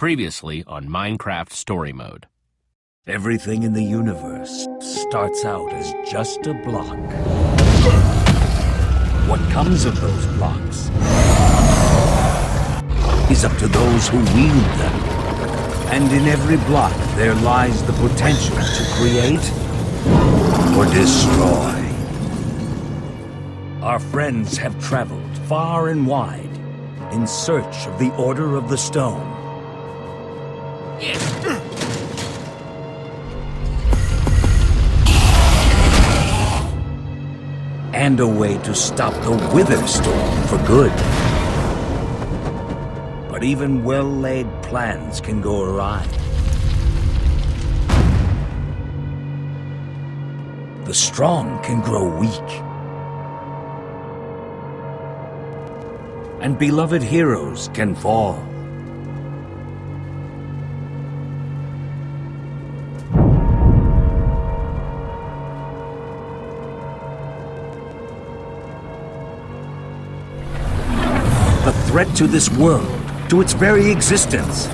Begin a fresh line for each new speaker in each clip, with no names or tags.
Previously on Minecraft Story Mode.
Everything in the universe starts out as just a block. What comes of those blocks is up to those who wield them. And in every block there lies the potential to create or destroy. Our friends have traveled far and wide in search of the Order of the Stone. And a way to stop the Wither Storm for good. But even well-laid plans can go awry. The strong can grow weak. And beloved heroes can fall. The threat to this world, to its very existence,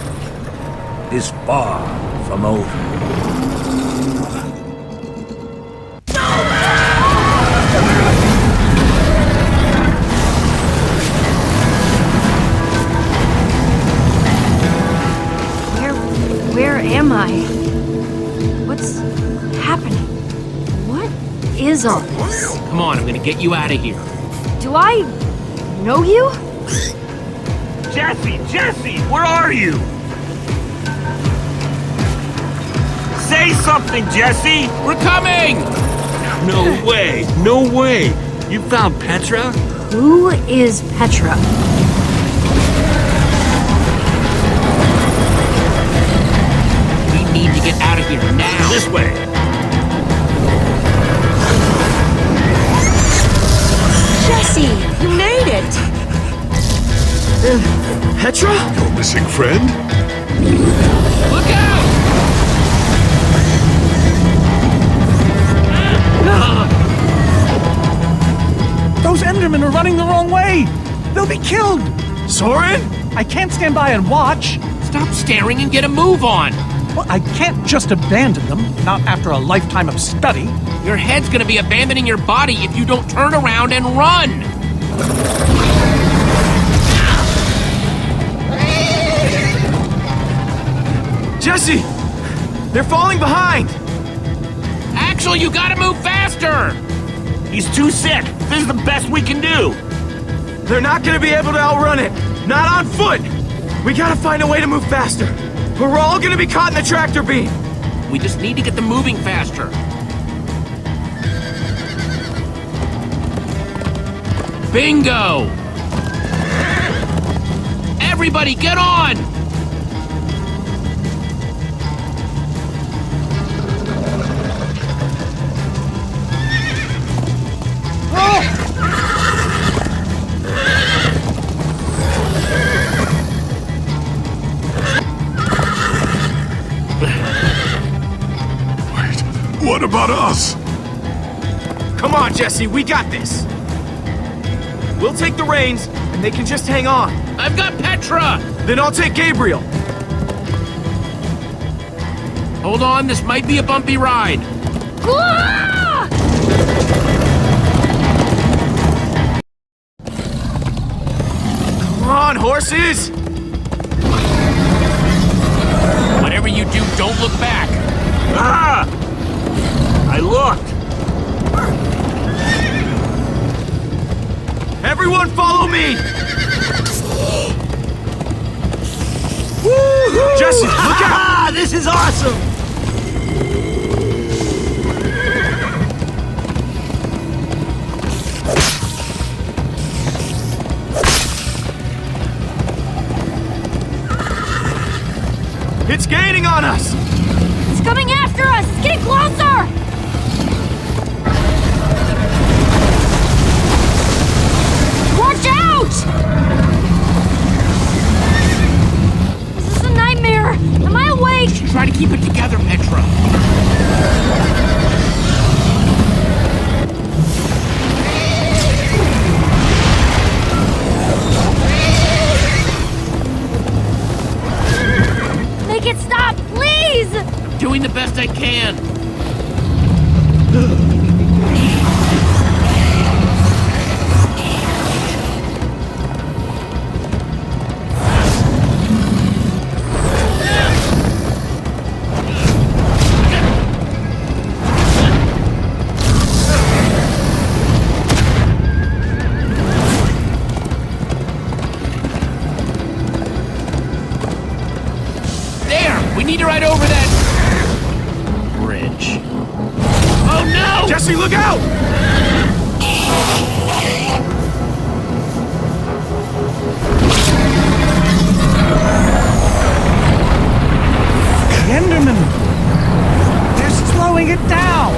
is far from over.
Where am I? What's happening? What is all this?
Come on, I'm gonna get you out of here.
Do I know you?
Jesse, where are you? Say something, Jesse!
We're coming!
No way! You found Petra?
Who is Petra?
We need to get out of here now.
This way!
Jesse, you made it!
Petra?
Your missing friend?
Look out!
Those Endermen are running the wrong way! They'll be killed!
Soren?
I can't stand by and watch!
Stop staring and get a move on!
Well, I can't just abandon them, not after a lifetime of study.
Your head's gonna be abandoning your body if you don't turn around and run!
Jesse! They're falling behind!
Axel, you gotta move faster!
He's too sick! This is the best we can do! They're not gonna be able to outrun it! Not on foot! We gotta find a way to move faster! Or we're all gonna be caught in the tractor beam!
We just need to get them moving faster. Bingo! Everybody, get on!
What about us?
Come on, Jesse, we got this! We'll take the reins, and they can just hang on.
I've got Petra!
Then I'll take Gabriel.
Hold on, this might be a bumpy ride.
Ah!
Come on, horses!
Whatever you do, don't look back.
Ah! I looked. Everyone follow me! Woo-hoo! Jesse, look out! This is awesome! It's gaining on us!
It's coming after us! It's getting closer! Watch out! This is a nightmare! Am I awake?
Try to keep it together, Petra. I can. We need to ride over that bridge. Oh no!
Jesse, look out!
The Endermen! They're slowing it down!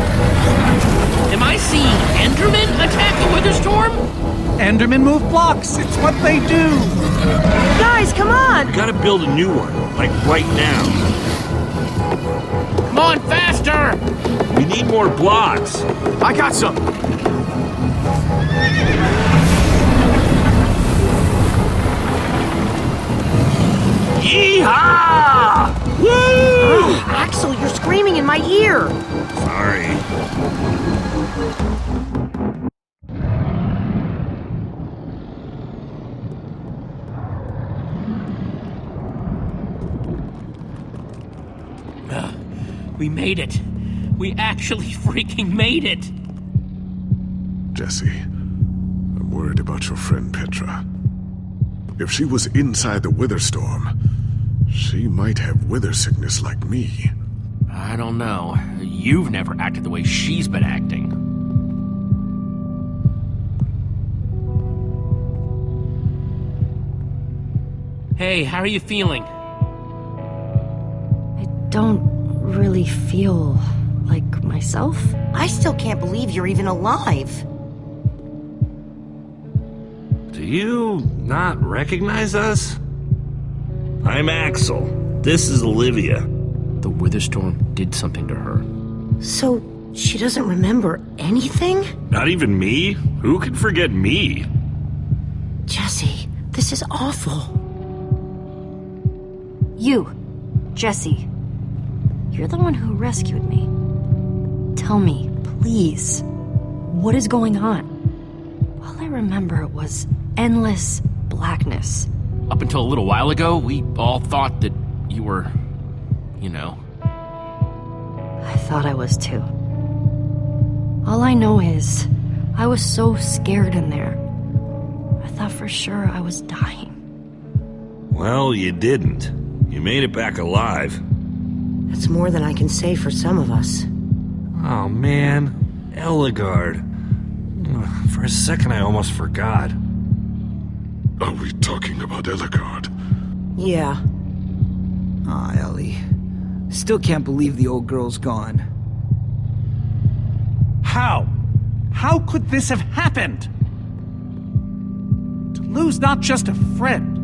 Am I seeing Endermen attack the Wither Storm?
Endermen move blocks. It's what they do.
Guys, come on!
Gotta build a new one, like right now.
Come on, faster!
We need more blocks.
I got some.
Yeehaw! Woo!
Axel, you're screaming in my ear!
Sorry.
We made it. We actually freaking made it.
Jesse, I'm worried about your friend Petra. If she was inside the Wither Storm, she might have wither sickness like me.
I don't know. You've never acted the way she's been acting. Hey, how are you feeling?
I don't really feel like myself.
I still can't believe you're even alive.
Do you not recognize us? I'm Axel. This is Olivia.
The Wither Storm did something to her.
So, she doesn't remember anything?
Not even me? Who could forget me?
Jesse, this is awful.
You, Jesse. You're the one who rescued me. Tell me, please, what is going on? All I remember was endless blackness.
Up until a little while ago, we all thought that you were, you know.
I thought I was too. All I know is, I was so scared in there. I thought for sure I was dying.
Well, you didn't. You made it back alive.
That's more than I can say for some of us.
Oh, man. Ellegaard. For a second, I almost forgot.
Are we talking about Ellegaard?
Yeah.
Aw, Ellie. Still can't believe the old girl's gone.
How? How could this have happened? To lose not just a friend,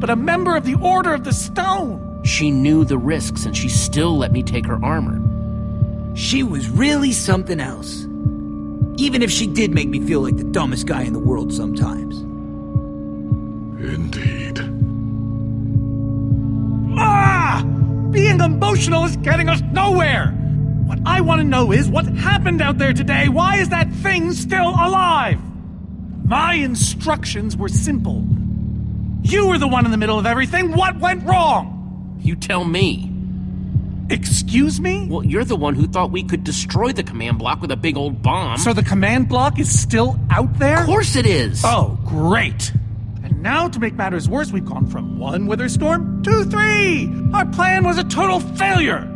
but a member of the Order of the Stone!
She knew the risks and she still let me take her armor.
She was really something else. Even if she did make me feel like the dumbest guy in the world sometimes.
Indeed.
Ah! Being emotional is getting us nowhere! What I want to know is what happened out there today? Why is that thing still alive? My instructions were simple. You were the one in the middle of everything. What went wrong?
You tell me.
Excuse me?
Well, you're the one who thought we could destroy the command block with a big old bomb.
So the command block is still out there?
Of course it is!
Oh, great. And now, to make matters worse, we've gone from 1 wither storm to 3! Our plan was a total failure!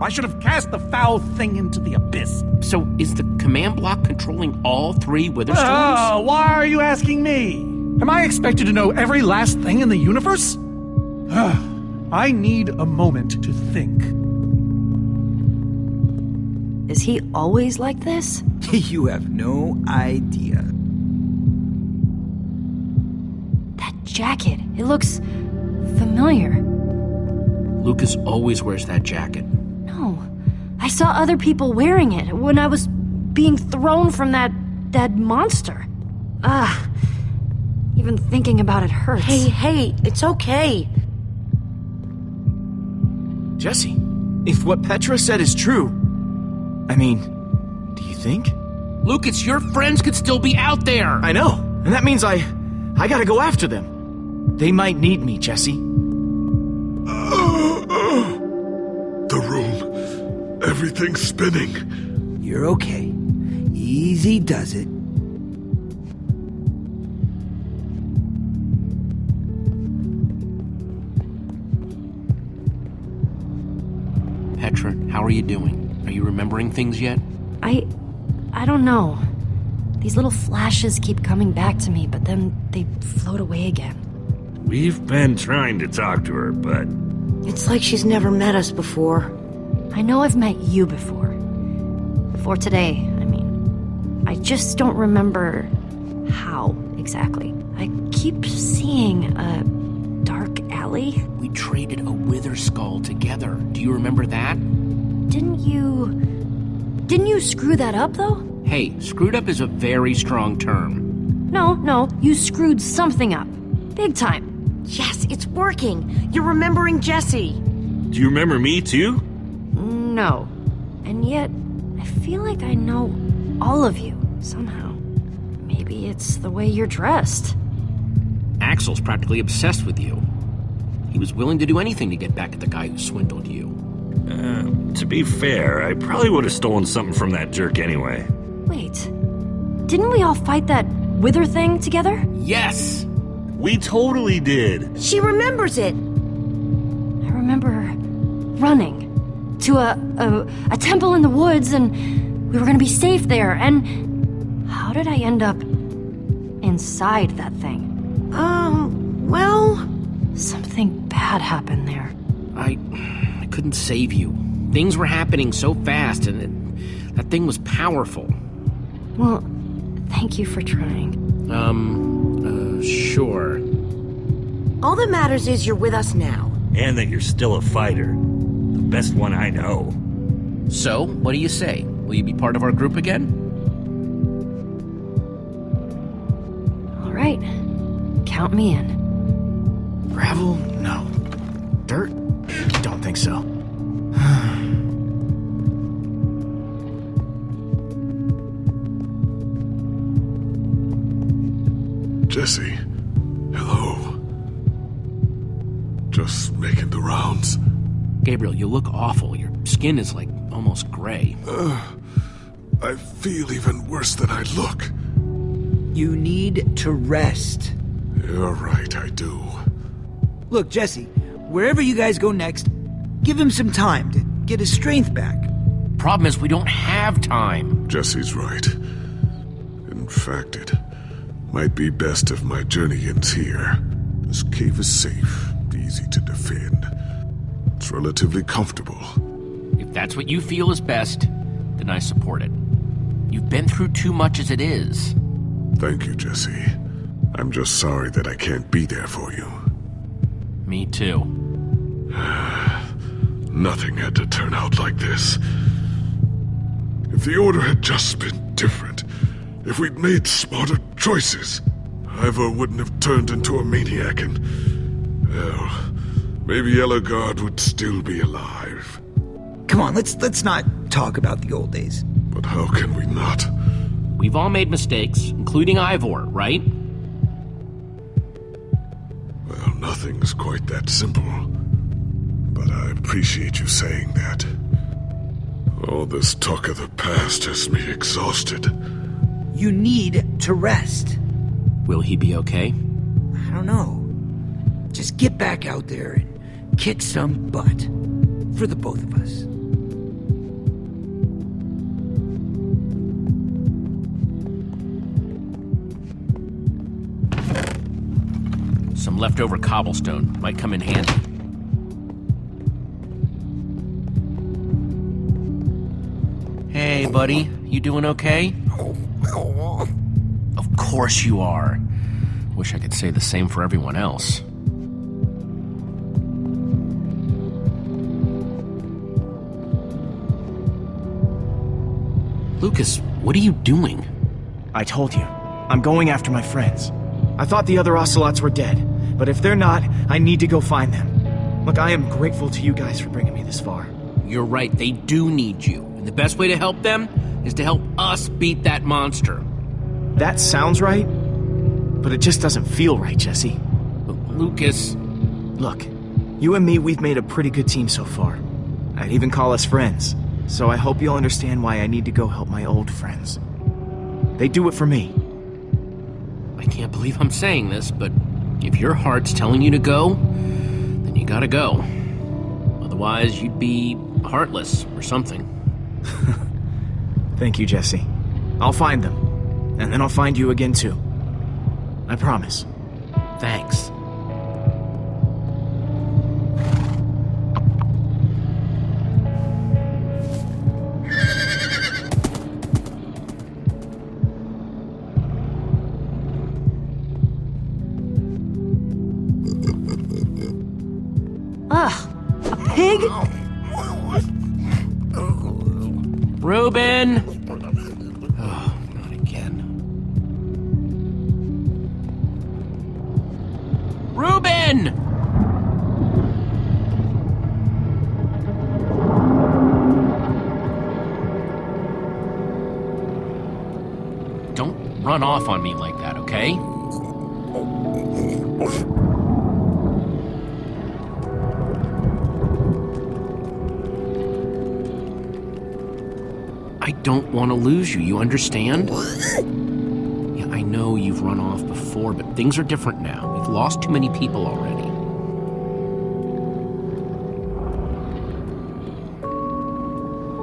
I should have cast the foul thing into the abyss.
So is the command block controlling all 3 wither storms?
Oh, why are you asking me? Am I expected to know every last thing in the universe? I need a moment to think.
Is he always like this?
You have no idea.
That jacket, it looks familiar.
Lucas always wears that jacket.
No, I saw other people wearing it when I was being thrown from that monster. Even thinking about it hurts.
Hey, it's okay.
Jesse,
If what Petra said is true... I mean, do you think?
Lucas, your friends could still be out there!
I know, and that means I gotta go after them. They might need me, Jesse.
The room. Everything's spinning.
You're okay. Easy does it.
Petra, how are you doing? Are you remembering things yet?
I don't know. These little flashes keep coming back to me, but then they float away again.
We've been trying to talk to her, but
It's like she's never met us before.
I know I've met you before. Before today, I mean. I just don't remember how exactly. I keep seeing a dark alley.
We traded a wither skull together. Do you remember that?
Didn't you screw that up, though?
Hey, screwed up is a very strong term.
No, you screwed something up. Big time.
Yes, it's working. You're remembering Jesse.
do you remember me too?
No. And yet, I feel like I know all of you, somehow. Maybe it's the way you're dressed.
Axel's practically obsessed with you. He was willing to do anything to get back at the guy who swindled you.
To be fair, I probably would have stolen something from that jerk anyway.
Wait. Didn't we all fight that wither thing together?
Yes!
We totally did.
She remembers it.
I remember running to a temple in the woods, and we were gonna be safe there, and how did I end up inside that thing?
Well...
Something bad happened there.
I couldn't save you. Things were happening so fast, and that thing was powerful.
Well, thank you for trying.
Sure.
All that matters is you're with us now.
And that you're still a fighter. The best one I know.
So, what do you say? Will you be part of our group again?
All right. Count me in.
Gravel? No. Dirt? Don't think so.
Jesse, hello. Just making the rounds.
Gabriel, you look awful. Your skin is like almost gray.
I feel even worse than I look.
You need to rest.
You're right, I do.
Look, Jesse, wherever you guys go next, give him some time to get his strength back.
Problem is, we don't have time.
Jesse's right. In fact, it might be best if my journey ends here. This cave is safe, easy to defend. It's relatively comfortable.
If that's what you feel is best, then I support it. You've been through too much as it is.
Thank you, Jesse. I'm just sorry that I can't be there for you.
Me too.
Nothing had to turn out like this. If the Order had just been different, if we'd made smarter choices, Ivor wouldn't have turned into a maniac and... well, maybe Ellegaard would still be alive.
Come on, let's not talk about the old days.
But how can we not?
We've all made mistakes, including Ivor, right?
Well, nothing's quite that simple. But I appreciate you saying that. All this talk of the past has me exhausted.
You need to rest.
Will he be okay?
I don't know. Just get back out there and kick some butt. For the both of us.
Some leftover cobblestone might come in handy. Hey, buddy. You doing okay? Of course you are. Wish I could say the same for everyone else. Lucas, what are you doing?
I told you. I'm going after my friends. I thought the other Ocelots were dead, but if they're not, I need to go find them. Look, I am grateful to you guys for bringing me this far.
you're right, they do need you. And the best way to help them is to help us beat that monster.
That sounds right, but it just doesn't feel right, Jesse.
Lucas...
Look, you and me, we've made a pretty good team so far. I'd even call us friends. So I hope you'll understand why I need to go help my old friends. They do it for me.
I can't believe I'm saying this, but if your heart's telling you to go, then you gotta go. Otherwise, you'd be heartless or something.
Thank you, Jesse. I'll find them. And then I'll find you again, too. I promise.
Thanks.
A pig?
Reuben! Oh, not again. Reuben! Don't run off on me like that, okay? I don't want to lose you, you understand? Yeah, I know you've run off before, but things are different now. We've lost too many people already.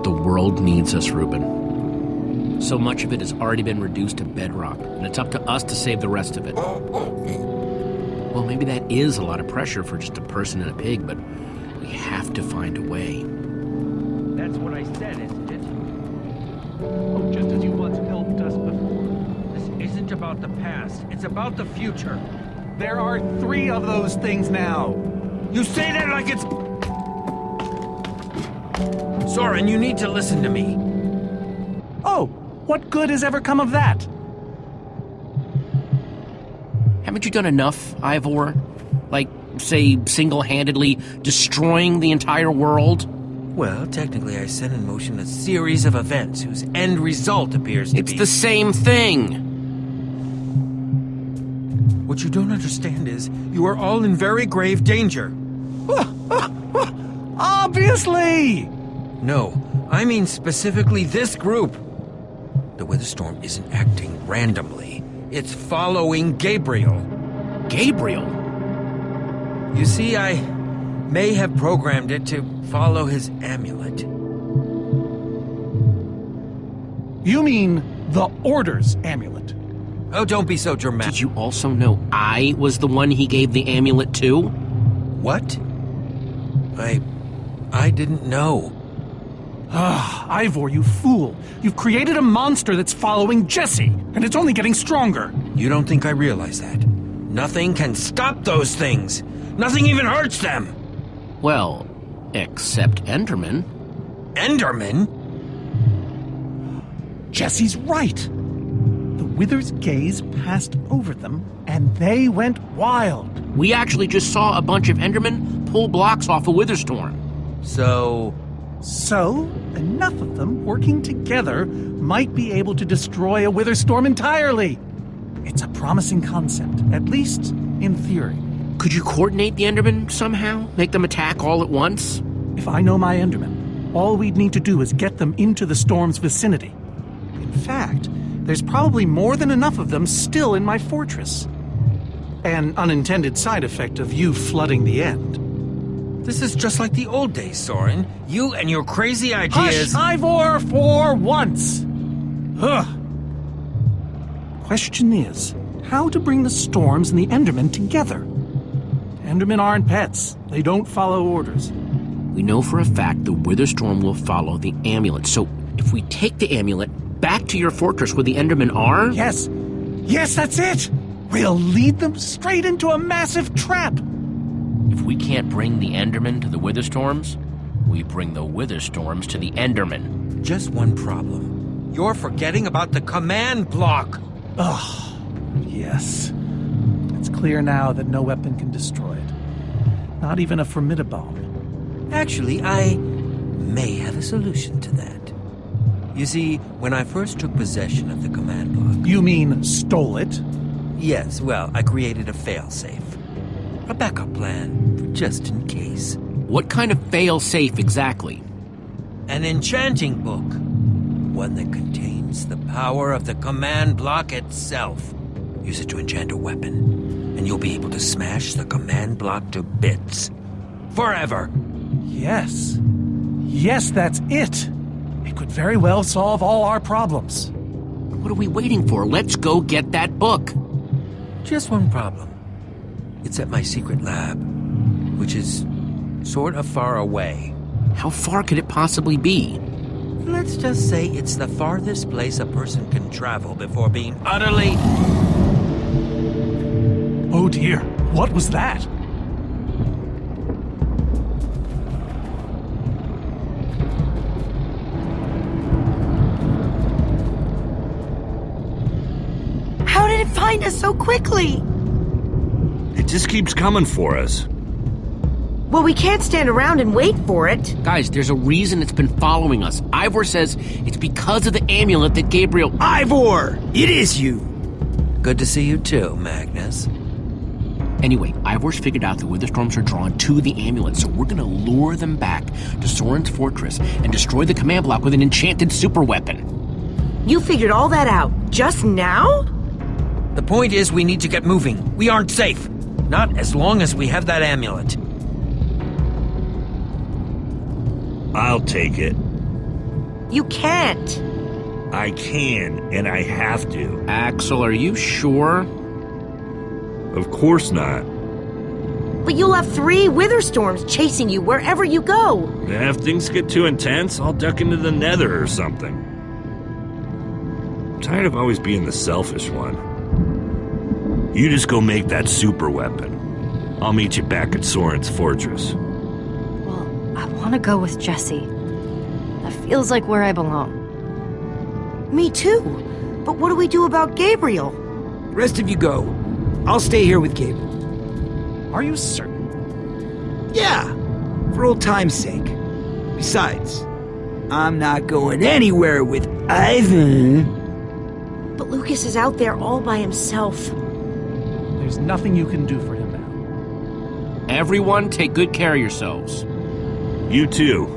The world needs us, Reuben. So much of it has already been reduced to bedrock, and it's up to us to save the rest of it. Well, maybe that is a lot of pressure for just a person and a pig, but we have to find a way.
That's what I said, isn't it? Oh, just as you once helped us before. This isn't about the past, it's about the future.
There are 3 of those things now.
You say that like it's... Soren, you need to listen to me.
Oh, what good has ever come of that?
Haven't you done enough, Ivor? Like, say, single-handedly destroying the entire world?
Well, technically I set in motion a series of events whose end result appears to be...
It's the same thing!
What you don't understand is, you are all in very grave danger.
Obviously!
No, I mean specifically this group. The Witherstorm isn't acting randomly. It's following Gabriel.
Gabriel?
You see, I may have programmed it to follow his amulet.
You mean the Order's amulet?
Oh, don't be so dramatic.
Did you also know I was the one he gave the amulet to?
What? I didn't know.
Ah, Ivor, you fool. You've created a monster that's following Jesse, and it's only getting stronger.
You don't think I realize that? Nothing can stop those things. Nothing even hurts them.
Well, except Enderman.
Enderman?
Jesse's right. The Wither's gaze passed over them, and they went wild.
We actually just saw a bunch of Endermen pull blocks off a Witherstorm.
So, enough of them working together might be able to destroy a Witherstorm entirely. It's a promising concept, at least in theory.
Could you coordinate the Endermen somehow? Make them attack all at once?
If I know my Endermen, all we'd need to do is get them into the storm's vicinity. In fact, there's probably more than enough of them still in my fortress. An unintended side effect of you flooding the end.
This is just like the old days, Soren. You and your crazy ideas...
Hush, Ivor, for once! Ugh. Question is, how to bring the Storms and the Endermen together? Endermen aren't pets. They don't follow orders.
We know for a fact the Witherstorm will follow the amulet, so if we take the amulet back to your fortress where the Endermen are...
Yes! Yes, that's it! We'll lead them straight into a massive trap!
If we can't bring the Endermen to the Witherstorms, we bring the Witherstorms to the Endermen.
Just one problem. You're forgetting about the command block!
Ugh, yes. It's clear now that no weapon can destroy it. Not even a Formidabomb.
Actually, I may have a solution to that. You see, when I first took possession of the command block...
You mean stole it?
Yes, well, I created a failsafe. A backup plan, for just in case.
What kind of fail-safe exactly?
An enchanting book. One that contains the power of the command block itself. Use it to enchant a weapon, and you'll be able to smash the command block to bits. Forever!
Yes. Yes, that's it. It could very well solve all our problems.
What are we waiting for? Let's go get that book.
Just one problem. It's at my secret lab, which is sort of far away.
How far could it possibly be?
Let's just say it's the farthest place a person can travel before being utterly...
Oh dear, what was that?
How did it find us so quickly?
It just keeps coming for us.
Well, we can't stand around and wait for it.
Guys, there's a reason it's been following us. Ivor says it's because of the amulet that Gabriel...
Ivor! It is you!
Good to see you too, Magnus.
Anyway, Ivor's figured out the Witherstorms are drawn to the amulet, so we're gonna lure them back to Soren's fortress and destroy the command block with an enchanted superweapon.
You figured all that out just now?
The point is we need to get moving. We aren't safe. Not as long as we have that amulet.
I'll take it.
You can't.
I can, and I have to.
Axel, are you sure?
Of course not.
But you'll have 3 Witherstorms chasing you wherever you go.
And if things get too intense, I'll duck into the nether or something. I'm tired of always being the selfish one. You just go make that super weapon. I'll meet you back at Soren's fortress.
Well, I want to go with Jesse. That feels like where I belong.
Me too. But what do we do about Gabriel?
Rest of you go. I'll stay here with Gabe.
Are you certain?
Yeah, for old time's sake. Besides, I'm not going anywhere with Ivan.
But Lucas is out there all by himself.
There's nothing you can do for him now.
Everyone, take good care of yourselves.
You too.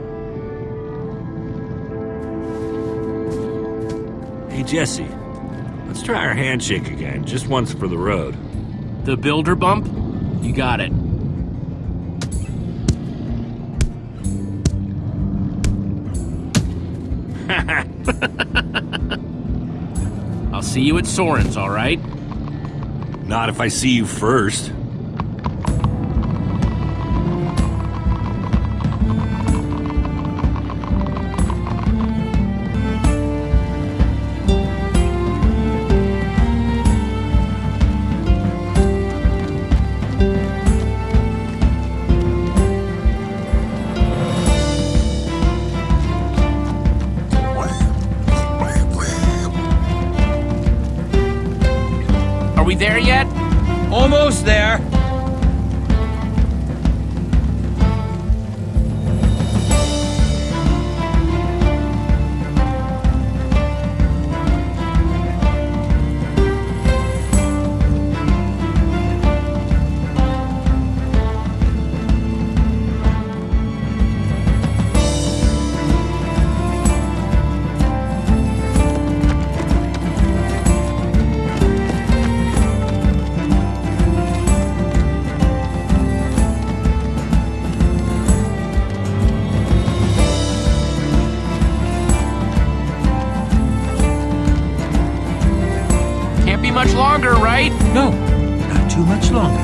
Hey, Jesse. Let's try our handshake again, just once for the road.
The builder bump? You got it. I'll see you at Soren's, all right?
Not if I see you first.
Are we there yet?
Almost there.
Much longer, right?
No, not too much longer.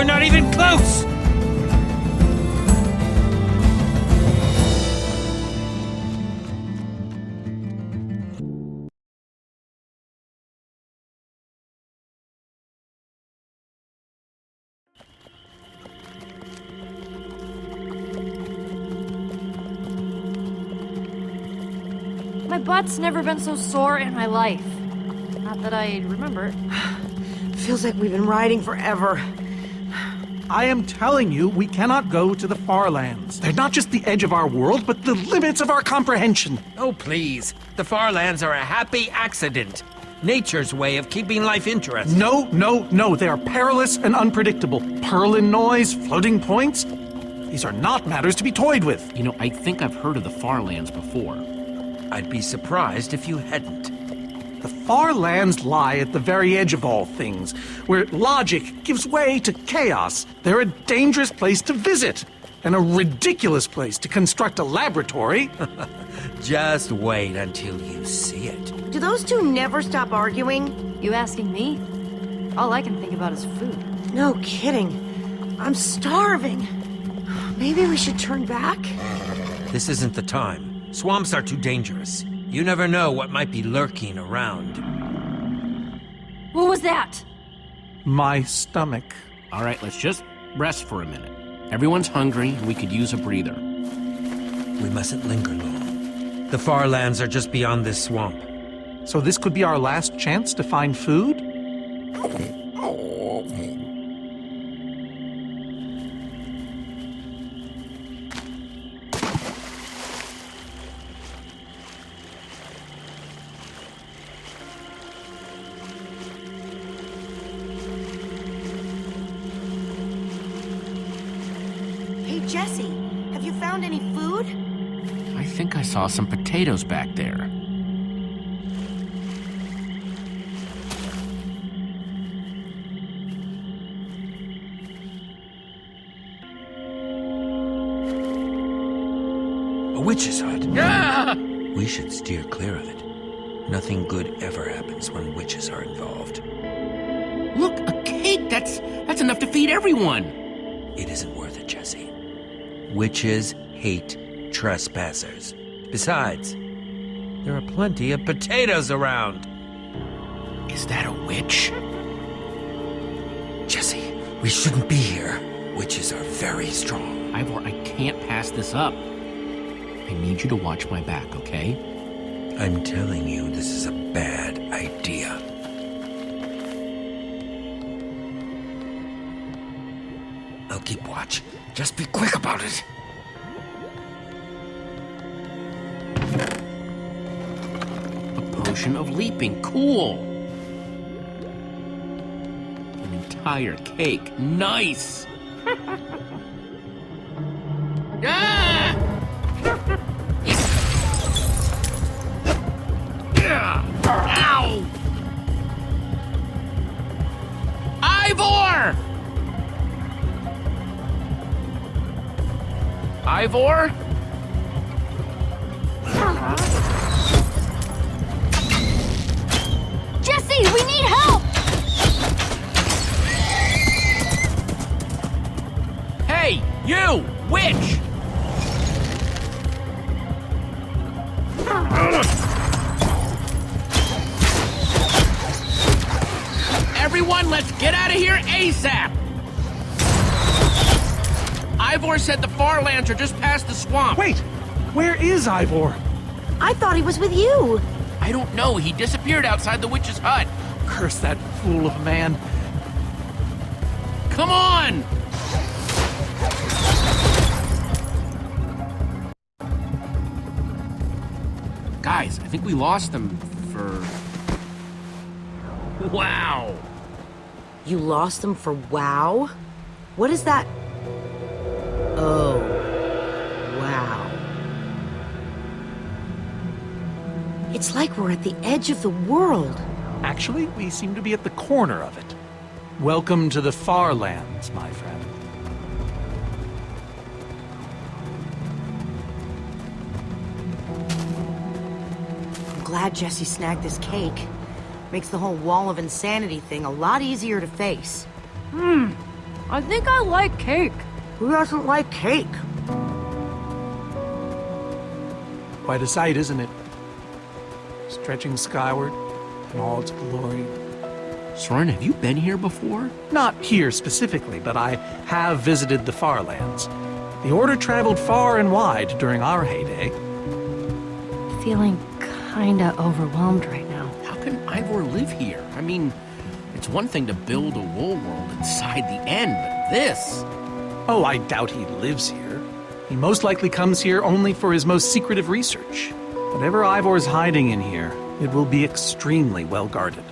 We're not even close!
My butt's never been so sore in my life. Not that I remember.
Feels like we've been riding forever.
I am telling you, we cannot go to the far lands. They're not just the edge of our world, but the limits of our comprehension.
Oh, please. The far lands are a happy accident. Nature's way of keeping life interesting.
No, no, no. They are perilous and unpredictable. Purlin noise, floating points. These are not matters to be toyed with.
You know, I think I've heard of the Far Lands before.
I'd be surprised if you hadn't.
The far lands lie at the very edge of all things, where logic gives way to chaos. They're a dangerous place to visit, and a ridiculous place to construct a laboratory.
Just wait until you see it.
Do those two never stop arguing?
You asking me? All I can think about is food.
No kidding. I'm starving. Maybe we should turn back?
This isn't the time. Swamps are too dangerous. You never know what might be lurking around.
What was that?
My stomach.
All right, let's just rest for a minute. Everyone's hungry, and we could use a breather.
We mustn't linger long. The far lands are just beyond this swamp.
So this could be our last chance to find food?
Hey, Jesse, have you found any food?
I think I saw some potatoes back there.
A witch's hut.
Ah!
We should steer clear of it. Nothing good ever happens when witches are involved.
Look, a cake! That's enough to feed everyone!
It isn't worth it, Jesse. Witches hate trespassers. Besides, there are plenty of potatoes around.
Is that a witch?
Jesse, we shouldn't be here. Witches are very strong.
Ivor, I can't pass this up. I need you to watch my back, okay?
I'm telling you, this is a bad idea. I'll keep watch. Just be quick about it.
A potion of leaping. Cool. An entire cake. Nice. Ah! Ow! Ivor! Ivor?
Jesse, we need help!
Hey, you! Witch! Everyone, let's get out of here ASAP! Ivor said the far lands are just past the swamp.
Wait! Where is Ivor?
I thought he was with you.
I don't know. He disappeared outside the witch's hut.
Curse that fool of a man.
Come on! Guys, I think we lost them for... Wow!
You lost them for WoW? What is that? Oh. Wow. It's like we're at the edge of the world.
Actually, we seem to be at the corner of it. Welcome to the far lands, my friend.
I'm glad Jesse snagged this cake. Makes the whole wall of insanity thing a lot easier to face.
I think I like cake.
Who doesn't like cake?
Quite a sight, isn't it? Stretching skyward in all its glory.
Soren, have you been here before?
Not here specifically, but I have visited the Farlands. The Order traveled far and wide during our heyday.
Feeling kinda overwhelmed right now.
How can Ivor live here? I mean, it's one thing to build a wool world inside the end, but this...
Oh, I doubt he lives here. He most likely comes here only for his most secretive research. Whatever Ivor's hiding in here, it will be extremely well guarded.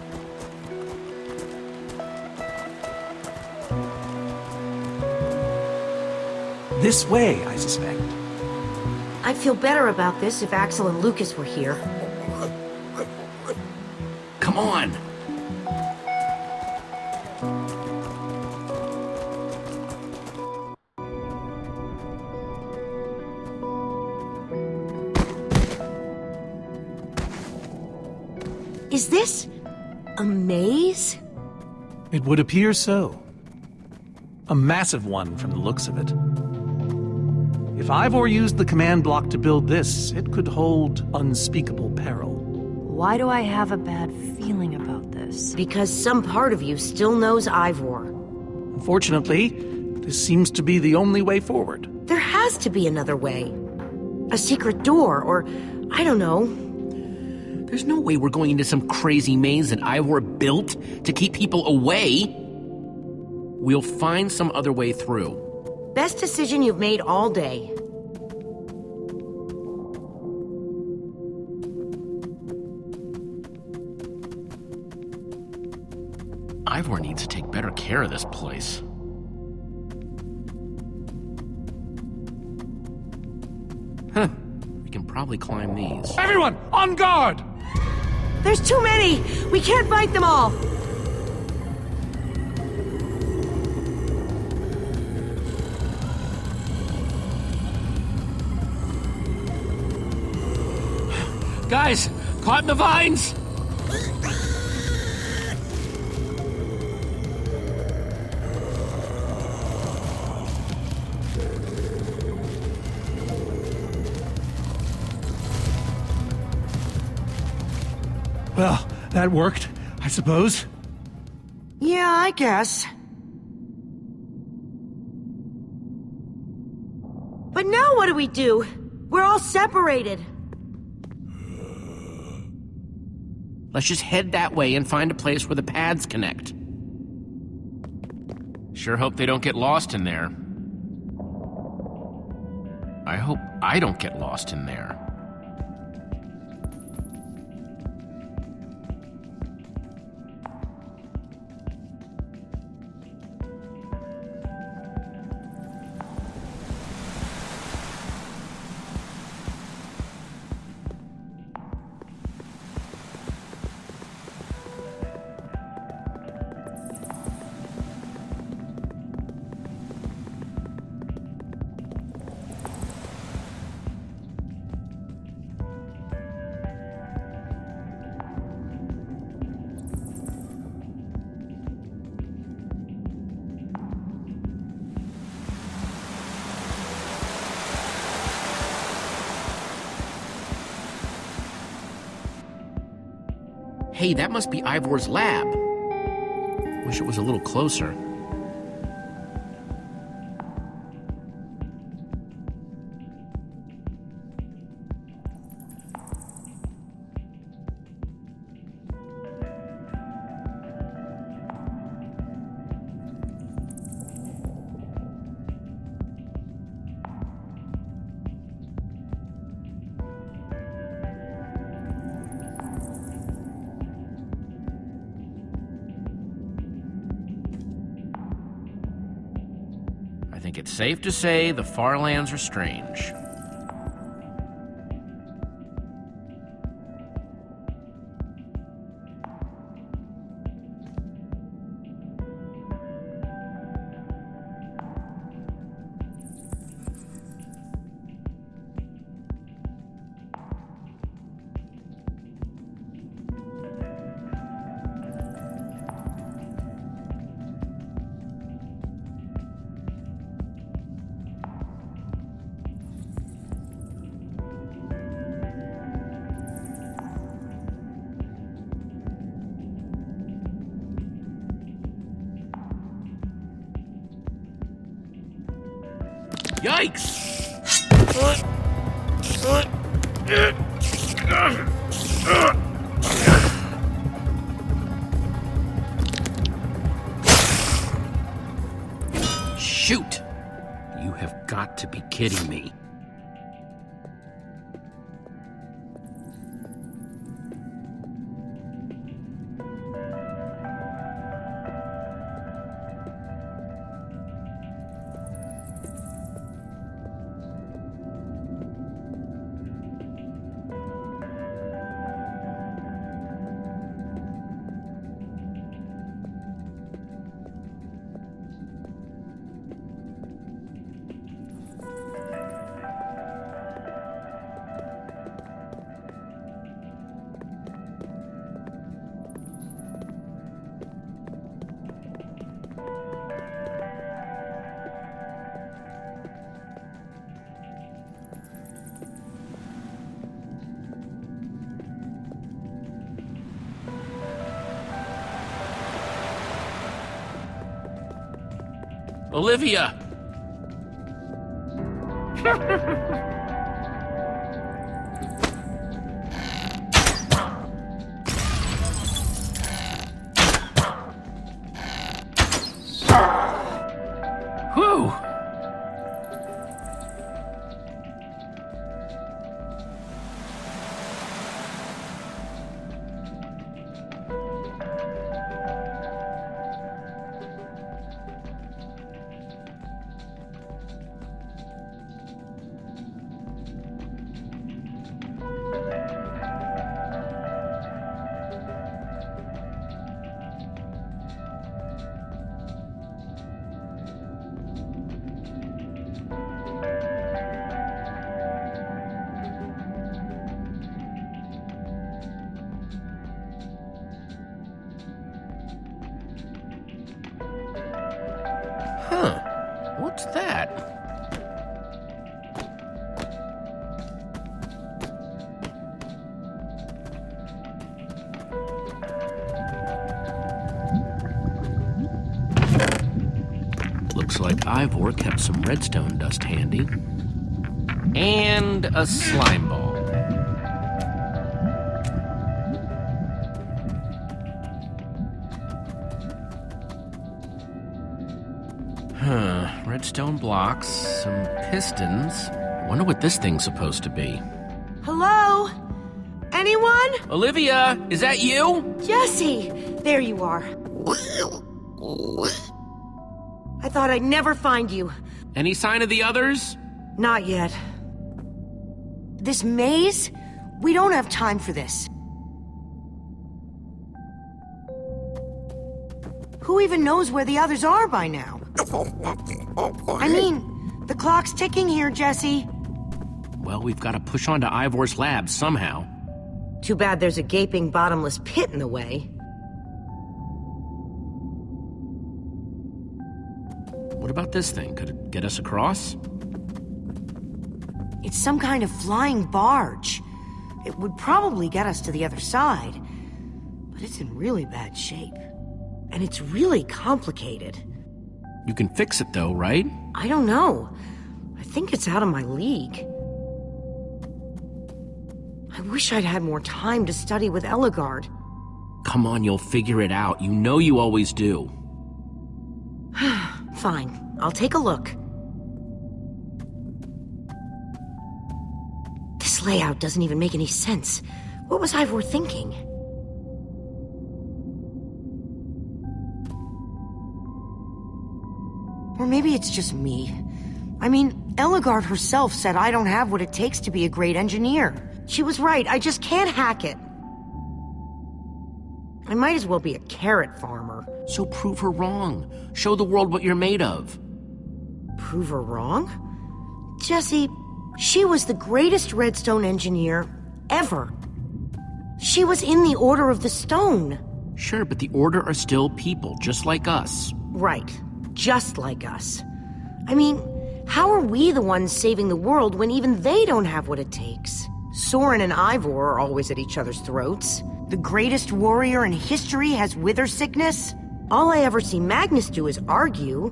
This way, I suspect.
I'd feel better about this if Axel and Lucas were here.
Come on!
Is this a maze?
It would appear so. A massive one from the looks of it. If Ivor used the command block to build this, it could hold unspeakable peril.
Why do I have a bad feeling about this?
Because some part of you still knows Ivor.
Unfortunately, this seems to be the only way forward.
There has to be another way. A secret door, or I don't know.
There's no way we're going into some crazy maze that Ivor built to keep people away. We'll find some other way through.
Best decision you've made all day.
Ivor needs to take better care of this place. Huh. We can probably climb these.
Everyone, on guard!
There's too many! We can't fight them all!
Guys, caught in the vines!
Well, that worked, I suppose.
Yeah, I guess. But now what do we do? We're all separated.
Let's just head that way and find a place where the paths connect. Sure hope they don't get lost in there. I hope I don't get lost in there. Hey, that must be Ivor's lab. Wish it was a little closer. I think it's safe to say the Farlands are strange. Yikes! Shoot! You have got to be kidding me. Olivia! Whew! Huh. What's that? Looks like Ivor kept some redstone dust handy. And a slime ball. Redstone blocks, some pistons. Wonder what this thing's supposed to be.
Hello? Anyone?
Olivia, is that you?
Jesse! There you are. I thought I'd never find you.
Any sign of the others?
Not yet. This maze? We don't have time for this. Who even knows where the others are by now? I mean, the clock's ticking here, Jesse.
Well, we've got to push on to Ivor's lab somehow.
Too bad there's a gaping bottomless pit in the way.
What about this thing? Could it get us across?
It's some kind of flying barge. It would probably get us to the other side. But it's in really bad shape. And it's really complicated.
You can fix it though, right?
I don't know. I think it's out of my league. I wish I'd had more time to study with Ellegaard.
Come on, you'll figure it out. You know you always do.
Fine, I'll take a look. This layout doesn't even make any sense. What was Ivor thinking? Or maybe it's just me. I mean, Ellegaard herself said I don't have what it takes to be a great engineer. She was right, I just can't hack it. I might as well be a carrot farmer.
So prove her wrong. Show the world what you're made of.
Prove her wrong? Jesse, she was the greatest redstone engineer ever. She was in the Order of the Stone.
Sure, but the Order are still people, just like us.
Right. Just like us. I mean, how are we the ones saving the world when even they don't have what it takes? Soren and Ivor are always at each other's throats. The greatest warrior in history has wither sickness. All I ever see Magnus do is argue,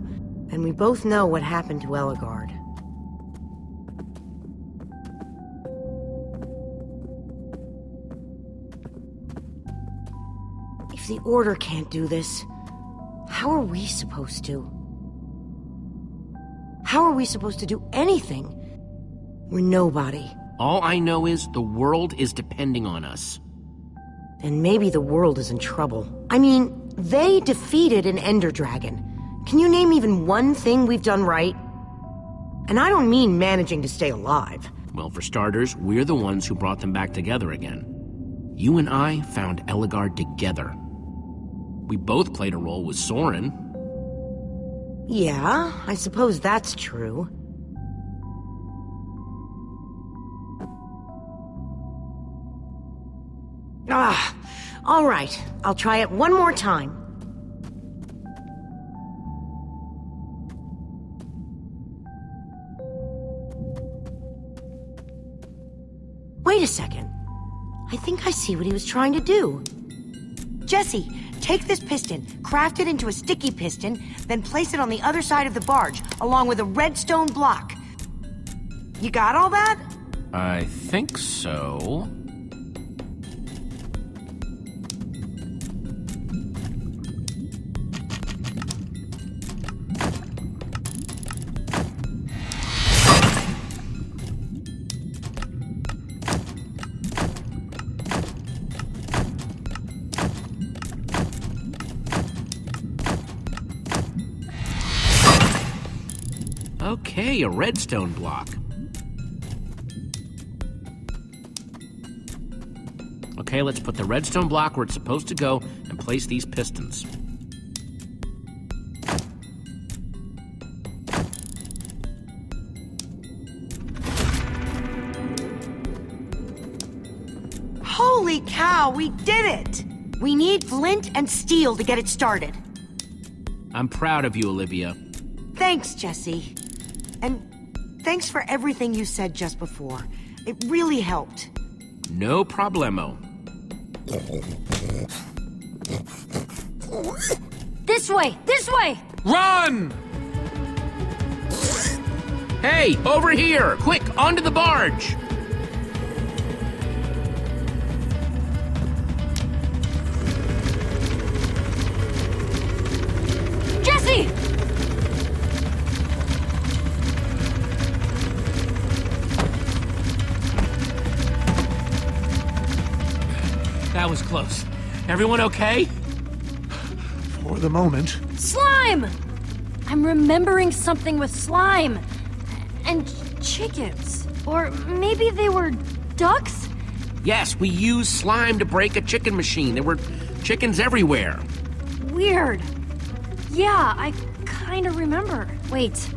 and we both know what happened to Ellegaard. the Order can't do this, how are we supposed to? How are we supposed to do anything? We're nobody.
All I know is the world is depending on us.
Then maybe the world is in trouble. I mean, they defeated an Ender Dragon. Can you name even one thing we've done right? And I don't mean managing to stay alive.
Well, for starters, we're the ones who brought them back together again. You and I found Ellegaard together. We both played a role with Soren.
Yeah, I suppose that's true. All right. I'll try it one more time. Wait a second. I think I see what he was trying to do. Jesse, take this piston, craft it into a sticky piston, then place it on the other side of the barge, along with a redstone block. You got all that?
I think so. Okay, a redstone block. Okay, let's put the redstone block where it's supposed to go and place these pistons.
Holy cow, we did it! We need flint and steel to get it started.
I'm proud of you, Olivia.
Thanks, Jesse. And thanks for everything you said just before. It really helped.
No problemo.
This way! This way!
Run!
Hey, over here! Quick, onto the barge!
Jesse!
That was close. Everyone okay?
For the moment.
Slime! I'm remembering something with slime. And chickens. Or maybe they were ducks?
Yes, we used slime to break a chicken machine. There were chickens everywhere.
Weird. Yeah, I kind of remember. Wait.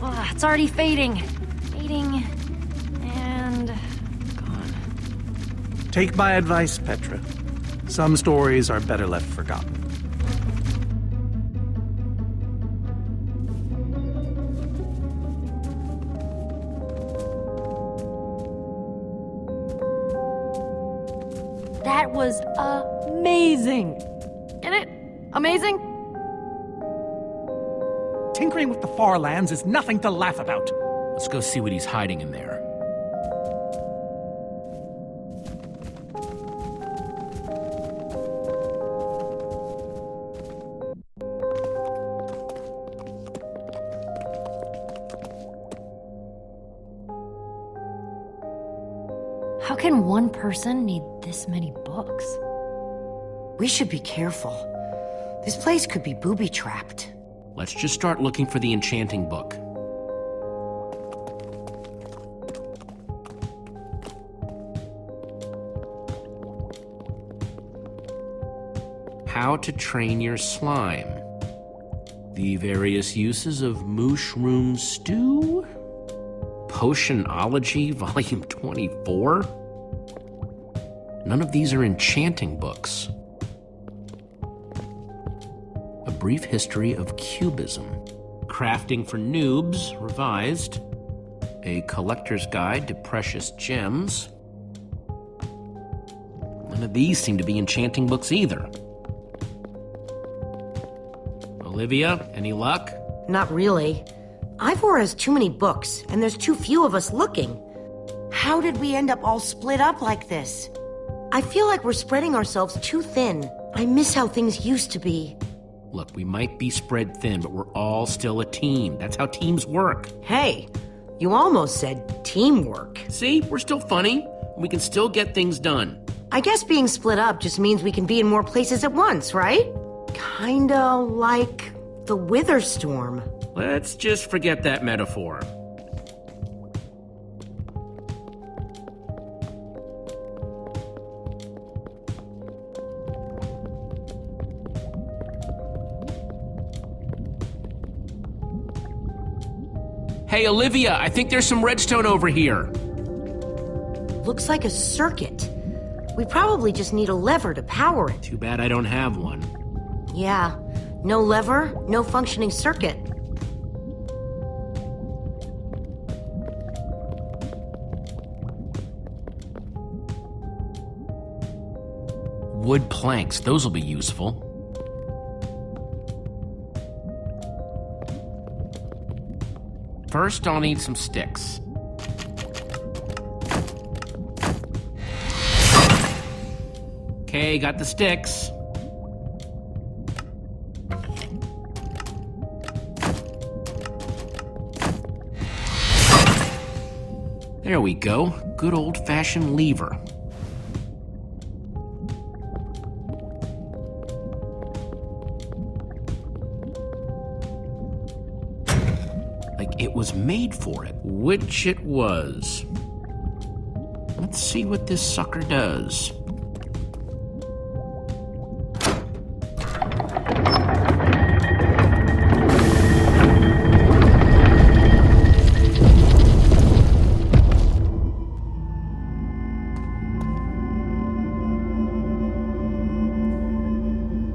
Ugh, it's already fading. Fading. And gone.
Take my advice, Petra. Some stories are better left forgotten.
That was amazing. Get it? Amazing?
Tinkering with the far lands is nothing to laugh about.
Let's go see what he's hiding in there.
How can one person need this many books?
We should be careful. This place could be booby-trapped.
Let's just start looking for the enchanting book. How to train your slime. The various uses of mushroom stew? Potionology, Volume 24? None of these are enchanting books. A Brief History of Cubism. Crafting for Noobs, revised. A Collector's Guide to Precious Gems. None of these seem to be enchanting books either. Olivia, any luck?
Not really. Ivor has too many books, and there's too few of us looking. How did we end up all split up like this? I feel like we're spreading ourselves too thin. I miss how things used to be.
Look, we might be spread thin, but we're all still a team. That's how teams work.
Hey, you almost said teamwork.
See, we're still funny. We can still get things done.
I guess being split up just means we can be in more places at once, right? Kinda like the Wither Storm.
Let's just forget that metaphor. Hey, Olivia, I think there's some redstone over here.
Looks like a circuit. We probably just need a lever to power it.
Too bad I don't have one.
Yeah, no lever, no functioning circuit.
Wood planks, those will be useful. First, I'll need some sticks. Okay, got the sticks. There we go. Good old-fashioned lever. It was made for it, which it was. Let's see what this sucker does.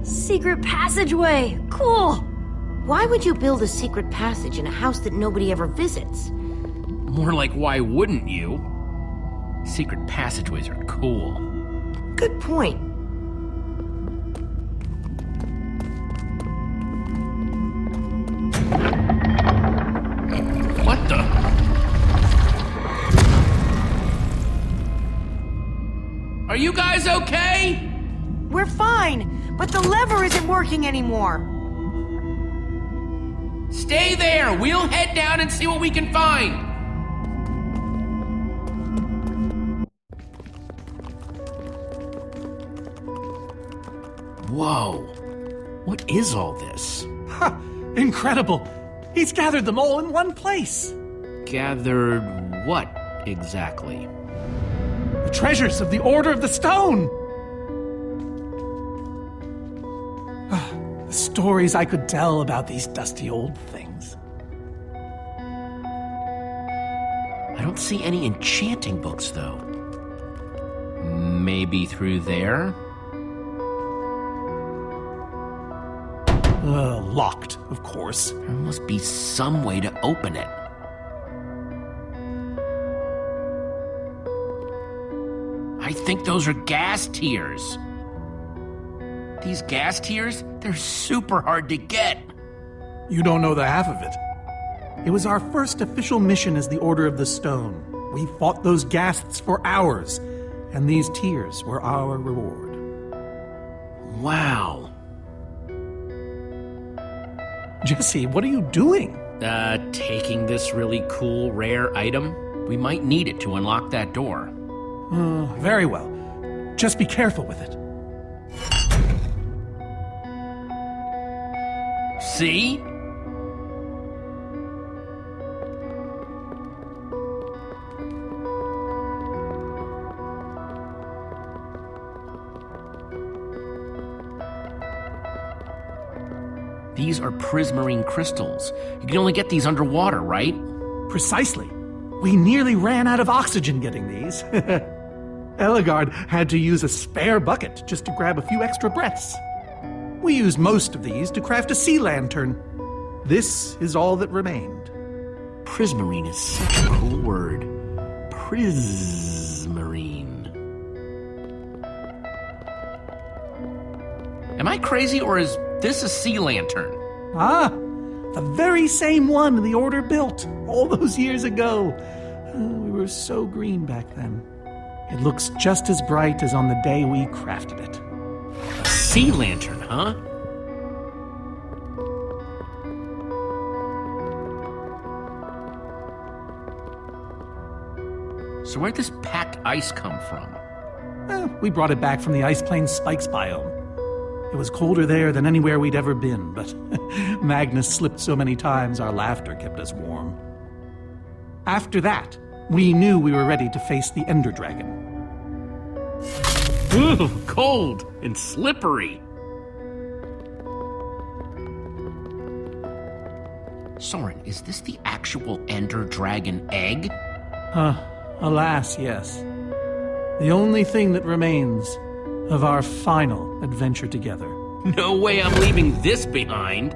Secret passageway! Cool!
Why would you build a secret passage in a house that nobody ever visits?
More like, why wouldn't you? Secret passageways are cool.
Good point.
What the? Are you guys okay?
We're fine, but the lever isn't working anymore.
Stay there! We'll head down and see what we can find! Whoa. What is all this?
Ha! Incredible! He's gathered them all in one place.
Gathered what, exactly?
The treasures of the Order of the Stone! The stories I could tell about these dusty old things.
I don't see any enchanting books, though. Maybe through there?
Locked, of course.
There must be some way to open it. I think those are gas tiers. These gas tiers, they're super hard to get.
You don't know the half of it. It was our first official mission as the Order of the Stone. We fought those ghasts for hours, and these tears were our reward.
Wow.
Jesse, what are you doing?
Taking this really cool, rare item. We might need it to unlock that door.
Very well. Just be careful with it.
See? These are prismarine crystals. You can only get these underwater, right?
Precisely. We nearly ran out of oxygen getting these. Ellegaard had to use a spare bucket just to grab a few extra breaths. We used most of these to craft a sea lantern. This is all that remained.
Prismarine is such a cool word. Prismarine. Am I crazy, or is this a sea lantern?
Ah, the very same one the Order built all those years ago. We were so green back then. It looks just as bright as on the day we crafted it.
A sea lantern, huh? So where'd this packed ice come from?
We brought it back from the Ice Plains Spikes biome. It was colder there than anywhere we'd ever been, but Magnus slipped so many times our laughter kept us warm. After that, we knew we were ready to face the Ender Dragon.
Ooh, cold and slippery. Soren, is this the actual Ender Dragon egg?
Alas, yes. The only thing that remains of our final adventure together.
No way I'm leaving this behind.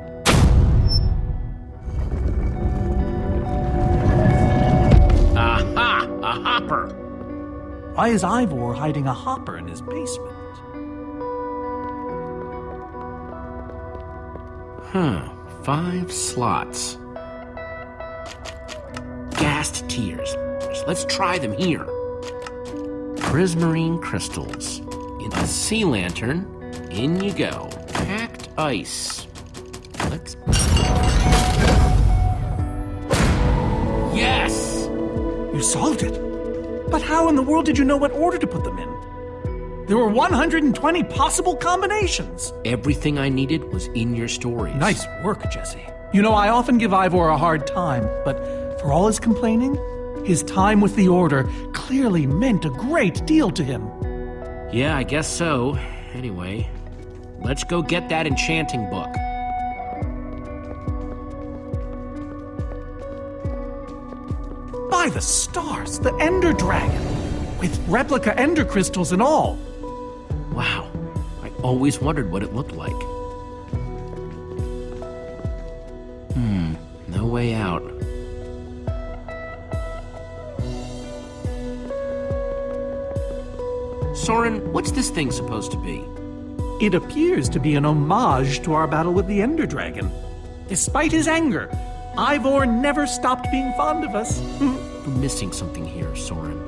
Aha! A hopper!
Why is Ivor hiding a hopper in his basement?
Huh. 5 slots. Gassed tears. Let's try them here. Prismarine crystals. In the sea lantern. In you go. Packed ice. Let's... Yes!
You solved it. But how in the world did you know what order to put them in? There were 120 possible combinations.
Everything I needed was in your stories.
Nice work, Jesse. You know, I often give Ivor a hard time, but for all his complaining, his time with the Order clearly meant a great deal to him.
Yeah, I guess so. Anyway, let's go get that enchanting book.
By the stars, the Ender Dragon, with replica Ender crystals and all.
Wow, I always wondered what it looked like. No way out. Soren, what's this thing supposed to be?
It appears to be an homage to our battle with the Ender Dragon. Despite his anger, Ivor never stopped being fond of us.
I'm missing something here, Soren.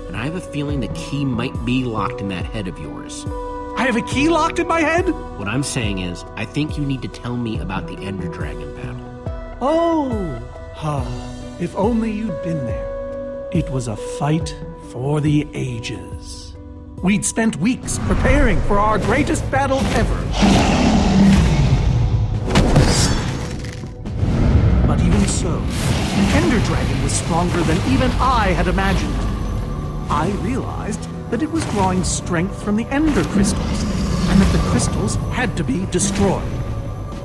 And I have a feeling the key might be locked in that head of yours.
I have a key locked in my head?
What I'm saying is, I think you need to tell me about the Ender Dragon battle.
If only you'd been there. It was a fight for the ages. We'd spent weeks preparing for our greatest battle ever. But even so, the Ender Dragon was stronger than even I had imagined. I realized that it was drawing strength from the Ender crystals, and that the crystals had to be destroyed.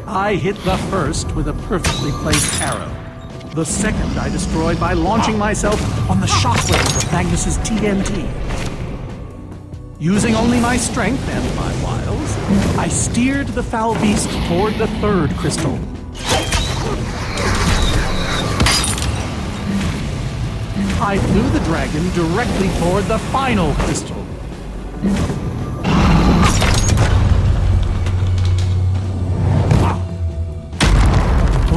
I hit the first with a perfectly placed arrow. The second I destroyed by launching myself on the shockwave of Magnus's TNT. Using only my strength and my wiles, I steered the foul beast toward the third crystal. I flew the dragon directly toward the final crystal.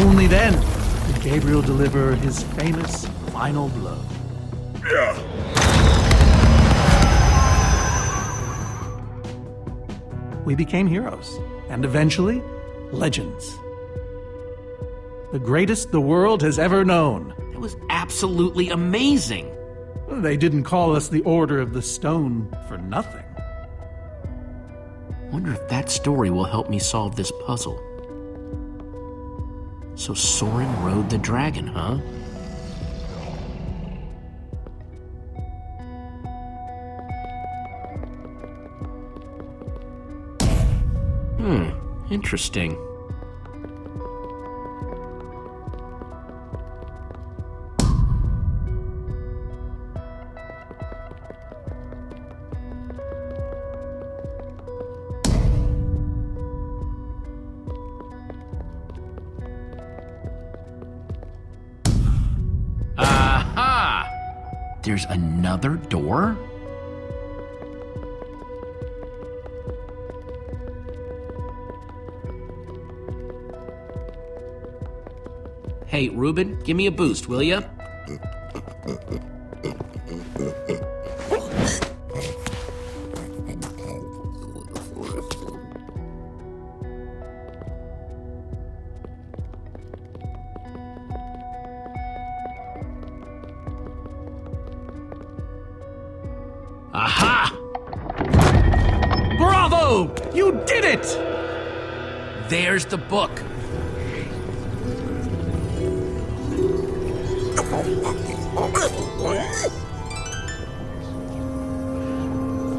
Only then did Gabriel deliver his famous final blow. We became heroes, and eventually, legends. The greatest the world has ever known.
It was absolutely amazing.
They didn't call us the Order of the Stone for nothing.
Wonder if that story will help me solve this puzzle. So Soren rode the dragon, huh? Interesting. Aha! There's another door? Hey, Reuben, give me a boost, will ya? Aha!
Bravo! You did it!
There's the book.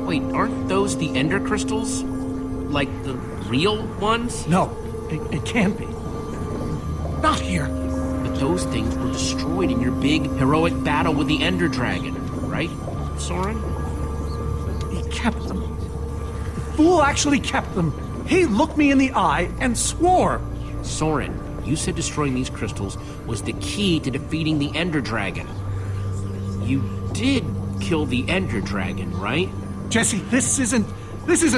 Wait, aren't those the Ender crystals? Like the real ones?
No, it can't be. Not here.
But those things were destroyed in your big, heroic battle with the Ender Dragon, right, Soren?
He kept them. The fool actually kept them. He looked me in the eye and swore.
Soren, you said destroying these crystals was the key to defeating the Ender Dragon. You did kill the Ender Dragon, right?
Jesse, this isn't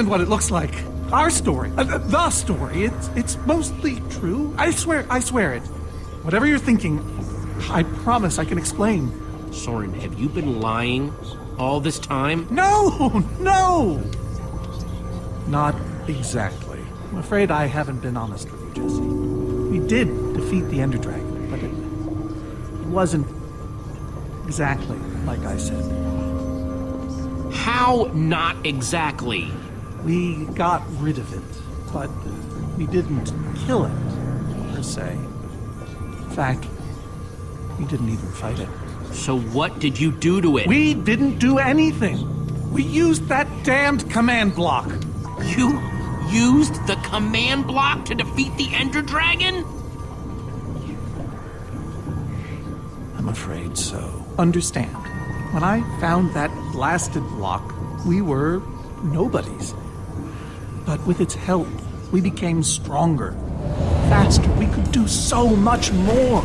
what it looks like. Our story, the story, it's mostly true. I swear it. Whatever you're thinking, I promise I can explain.
Soren, have you been lying all this time?
No! Not exactly. I'm afraid I haven't been honest with you, Jesse. We did defeat the Ender Dragon, but it wasn't exactly like I said.
How not exactly?
We got rid of it, but we didn't kill it, per se. In fact, we didn't even fight it.
So what did you do to it?
We didn't do anything. We used that damned command block.
You used the command block to defeat the Ender Dragon?
I'm afraid so. Understand, when I found that blasted block, we were nobodies. But with its help, we became stronger, faster. We could do so much more.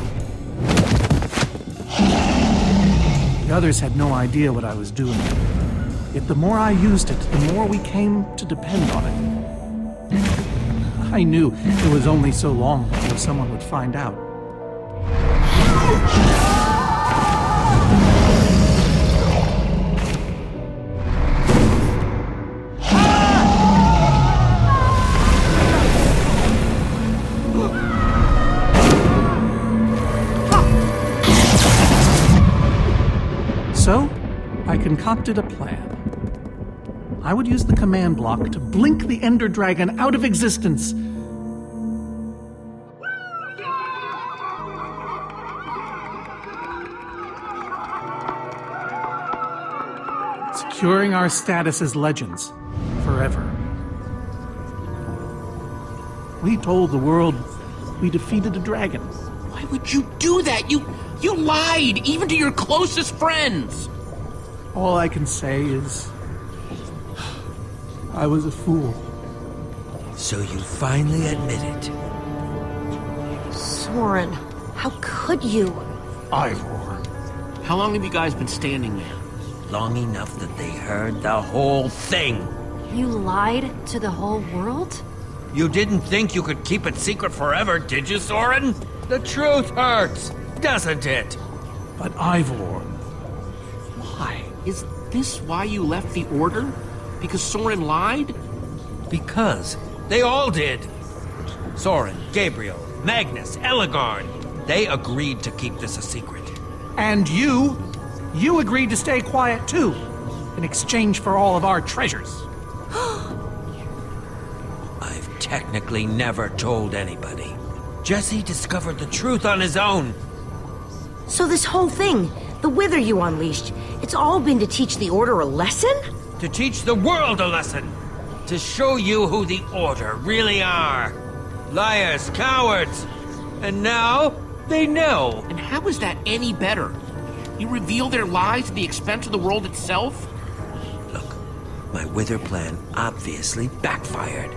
The others had no idea what I was doing. Yet the more I used it, the more we came to depend on it. I knew it was only so long before someone would find out. So, I concocted a plan. I would use the command block to blink the Ender Dragon out of existence. Securing our status as legends forever. We told the world we defeated a dragon.
Why would you do that? You lied, even to your closest friends.
All I can say is, I was a fool.
So you finally admit it.
Soren, how could you?
Ivor.
How long have you guys been standing there?
Long enough that they heard the whole thing.
You lied to the whole world?
You didn't think you could keep it secret forever, did you, Soren? The truth hurts, doesn't it?
But Ivor, why?
Is this why you left the Order? Because Soren lied?
Because they all did. Soren, Gabriel, Magnus, Ellegaard. They agreed to keep this a secret.
And you agreed to stay quiet too, in exchange for all of our treasures.
I've technically never told anybody. Jesse discovered the truth on his own.
So this whole thing, the Wither you unleashed, it's all been to teach the Order a lesson?
To teach the world a lesson. To show you who the Order really are. Liars, cowards. And now, they know.
And how is that any better? You reveal their lies at the expense of the world itself?
Look, my Wither plan obviously backfired.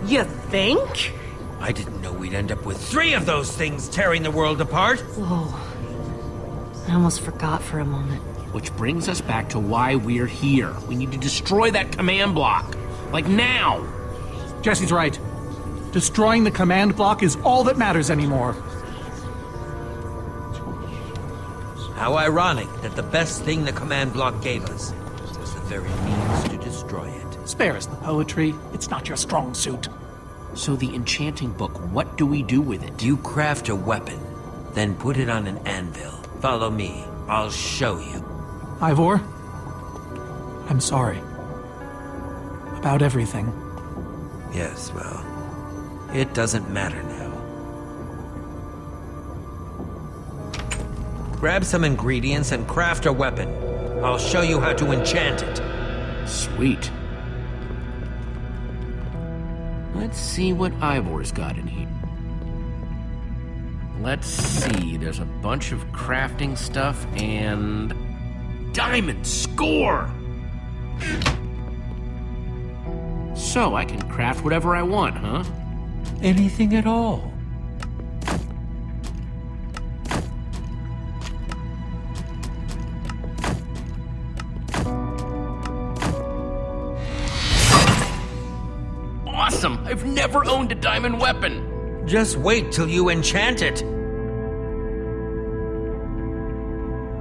You think?
I didn't know we'd end up with 3 of those things tearing the world apart.
Whoa. I almost forgot for a moment.
Which brings us back to why we're here. We need to destroy that command block. Like now.
Jesse's right. Destroying the command block is all that matters anymore.
How ironic that the best thing the command block gave us was the very means to destroy it.
Spare us the poetry. It's not your strong suit.
So the enchanting book, what do we do with it?
You craft a weapon, then put it on an anvil. Follow me. I'll show you.
Ivor, I'm sorry. About everything.
Yes, well, it doesn't matter now. Grab some ingredients and craft a weapon. I'll show you how to enchant it.
Sweet. Let's see what Ivor's got in here. Let's see, there's a bunch of crafting stuff and... Diamond score! So I can craft whatever I want, huh?
Anything at all.
Awesome! I've never owned a diamond weapon!
Just wait till you enchant it.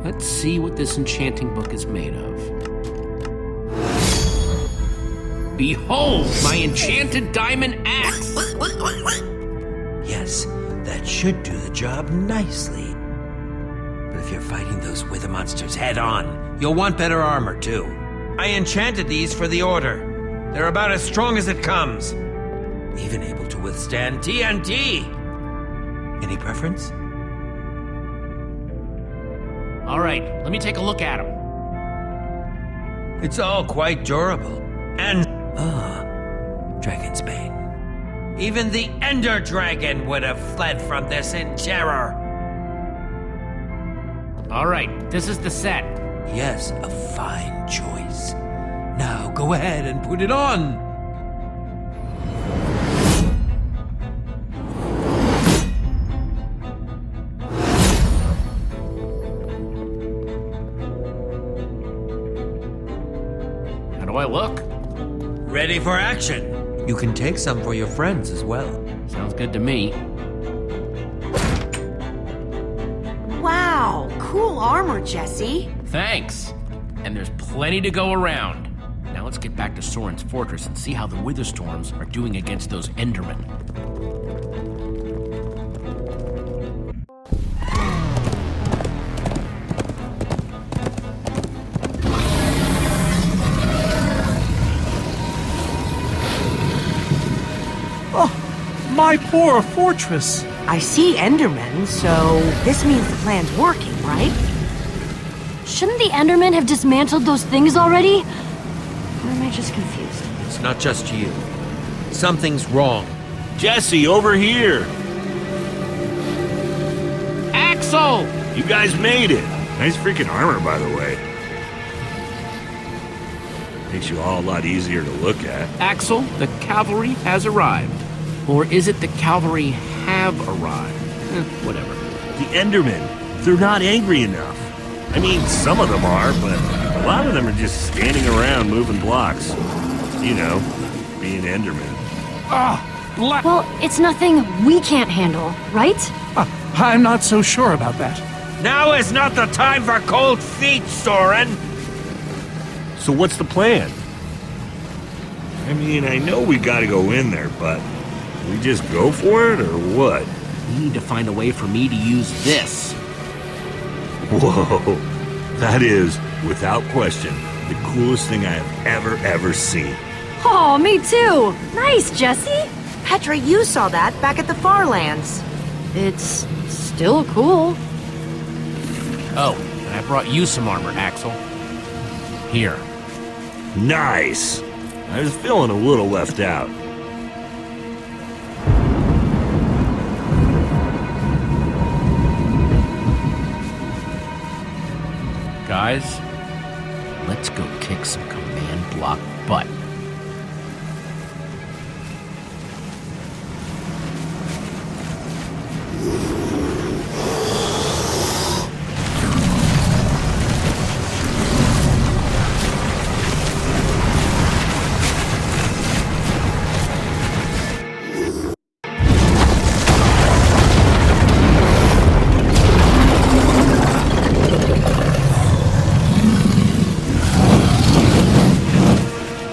Let's see what this enchanting book is made of. Behold, my enchanted diamond axe!
Yes, that should do the job nicely. But if you're fighting those wither monsters head on, you'll want better armor too. I enchanted these for the Order. They're about as strong as it comes. Even able to withstand TNT. Any preference?
All right, let me take a look at them.
It's all quite durable. And, Dragon's Bane. Even the Ender Dragon would have fled from this in terror.
All right, this is the set.
Yes, a fine choice. Now go ahead and put it on.
How do I look?
Ready for action. You can take some for your friends as well.
Sounds good to me.
Wow, cool armor, Jesse.
Thanks. And there's plenty to go around. Now let's get back to Soren's fortress and see how the Witherstorms are doing against those Endermen.
My poor fortress!
I see Endermen, so this means the plan's working, right?
Shouldn't the Endermen have dismantled those things already? Or am I just confused?
It's not just you. Something's wrong.
Jesse, over here!
Axel!
You guys made it! Nice freaking armor, by the way. Makes you all a lot easier to look at.
Axel, the cavalry has arrived. Or is it the cavalry have arrived? Whatever.
The Endermen, they're not angry enough. I mean, some of them are, but a lot of them are just standing around moving blocks. You know, being Endermen.
Well, it's nothing we can't handle, right?
I'm not so sure about that.
Now is not the time for cold feet, Soren!
So what's the plan? I mean, I know we gotta go in there, but we just go for it, or what?
We need to find a way for me to use this.
Whoa, that is, without question, the coolest thing I have ever seen.
Oh, me too! Nice, Jesse!
Petra, you saw that back at the Farlands.
It's still cool.
Oh, and I brought you some armor, Axel. Here.
Nice! I was feeling a little left out.
Guys, let's go kick some command block butt.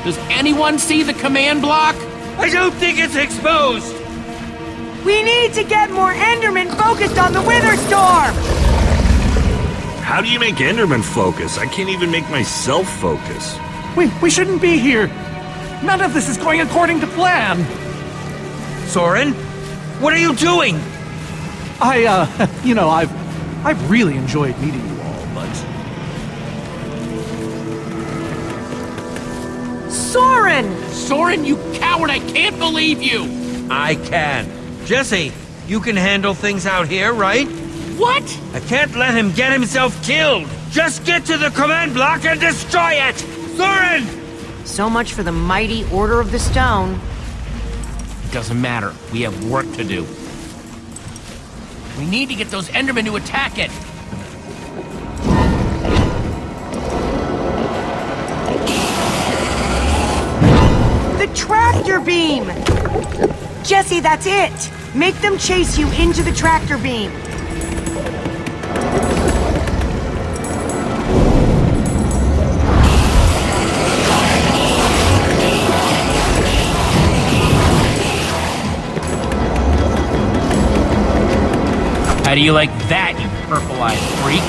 Does anyone see the command block?
I don't think it's exposed!
We need to get more Endermen focused on the Witherstorm!
How do you make Enderman focus? I can't even make myself focus.
We shouldn't be here. None of this is going according to plan.
Soren, what are you doing?
I've really enjoyed meeting you all, but
Soren!
Soren, you coward! I can't believe you!
I can. Jesse, you can handle things out here, right?
What?
I can't let him get himself killed. Just get to the command block and destroy it! Soren!
So much for the mighty Order of the Stone.
It doesn't matter. We have work to do. We need to get those Endermen to attack it.
The tractor beam! Jesse, that's it! Make them chase you into the tractor beam.
How do you like that, you purple-eyed freak?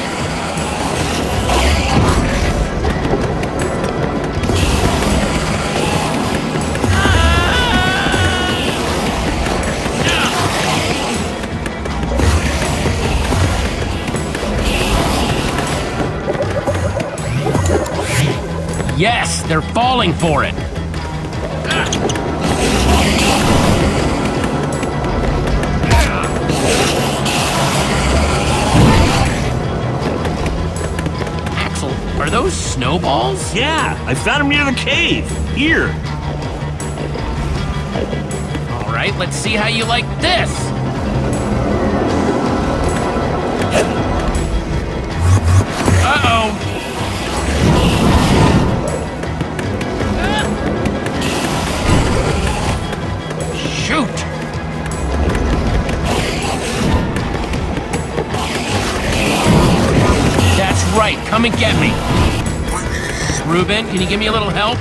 Yes, they're falling for it. Axel, are those snowballs?
Yeah, I found him near the cave. Here.
All right, let's see how you like this. Uh-oh. Shoot! That's right, come and get me. Reuben, can you give me a little help?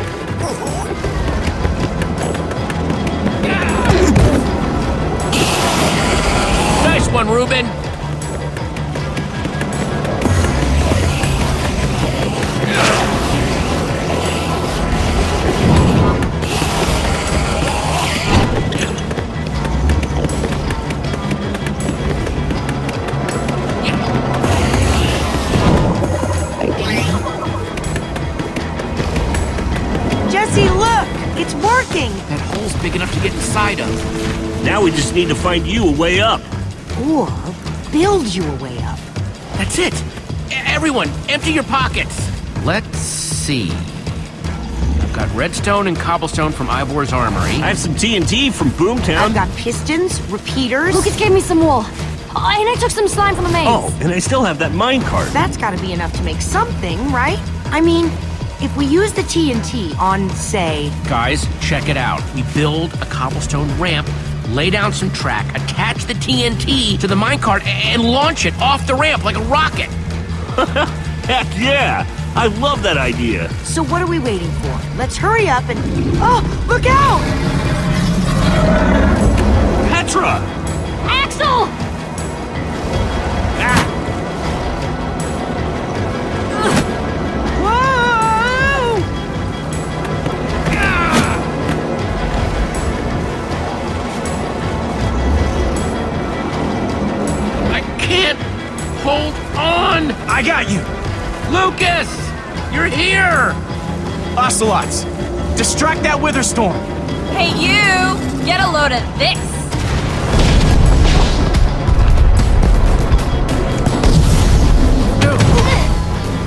Nice one, Reuben.
Jesse, look! It's working!
That hole's big enough to get inside of.
Now we just need to find you a way up.
Or build you a way up.
That's it. Everyone, empty your pockets. Let's see. I've got redstone and cobblestone from Ivor's armory.
I have some TNT from Boomtown.
I've got pistons, repeaters.
Lucas gave me some wool. And I took some slime from the maze.
Oh, and I still have that minecart.
That's gotta be enough to make something, right? I mean, if we use the TNT on, say...
Guys, check it out. We build a cobblestone ramp, lay down some track, attach the TNT to the minecart, and launch it off the ramp like a rocket.
Heck yeah! I love that idea.
So what are we waiting for? Let's hurry up and... Oh, look out!
Petra!
Axel!
Whoa!
I can't hold on.
I got you!
Lucas, you're here.
Ocelots! Distract that Witherstorm!
Hey, you! Get a load of this!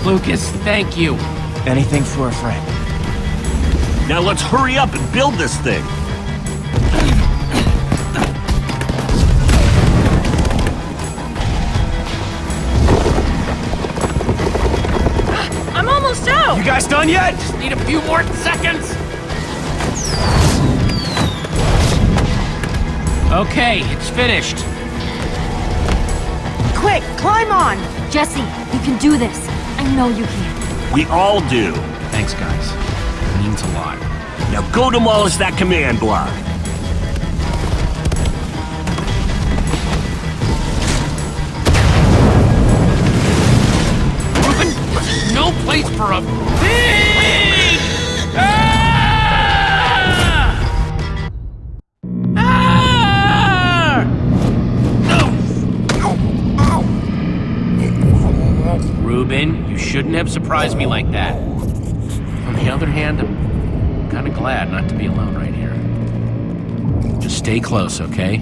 Lucas, thank you.
Anything for a friend.
Now let's hurry up and build this thing.
I'm almost out!
You guys done yet?
Just need a few more seconds. Okay, it's finished.
Quick, climb on!
Jesse, you can do this. I know you can.
We all do.
Thanks, guys. It means a lot.
Now go demolish that command block.
Reuben, there's no place for a big Reuben, you shouldn't have surprised me like that. On the other hand, I'm kind of glad not to be alone right here. Just stay close, okay?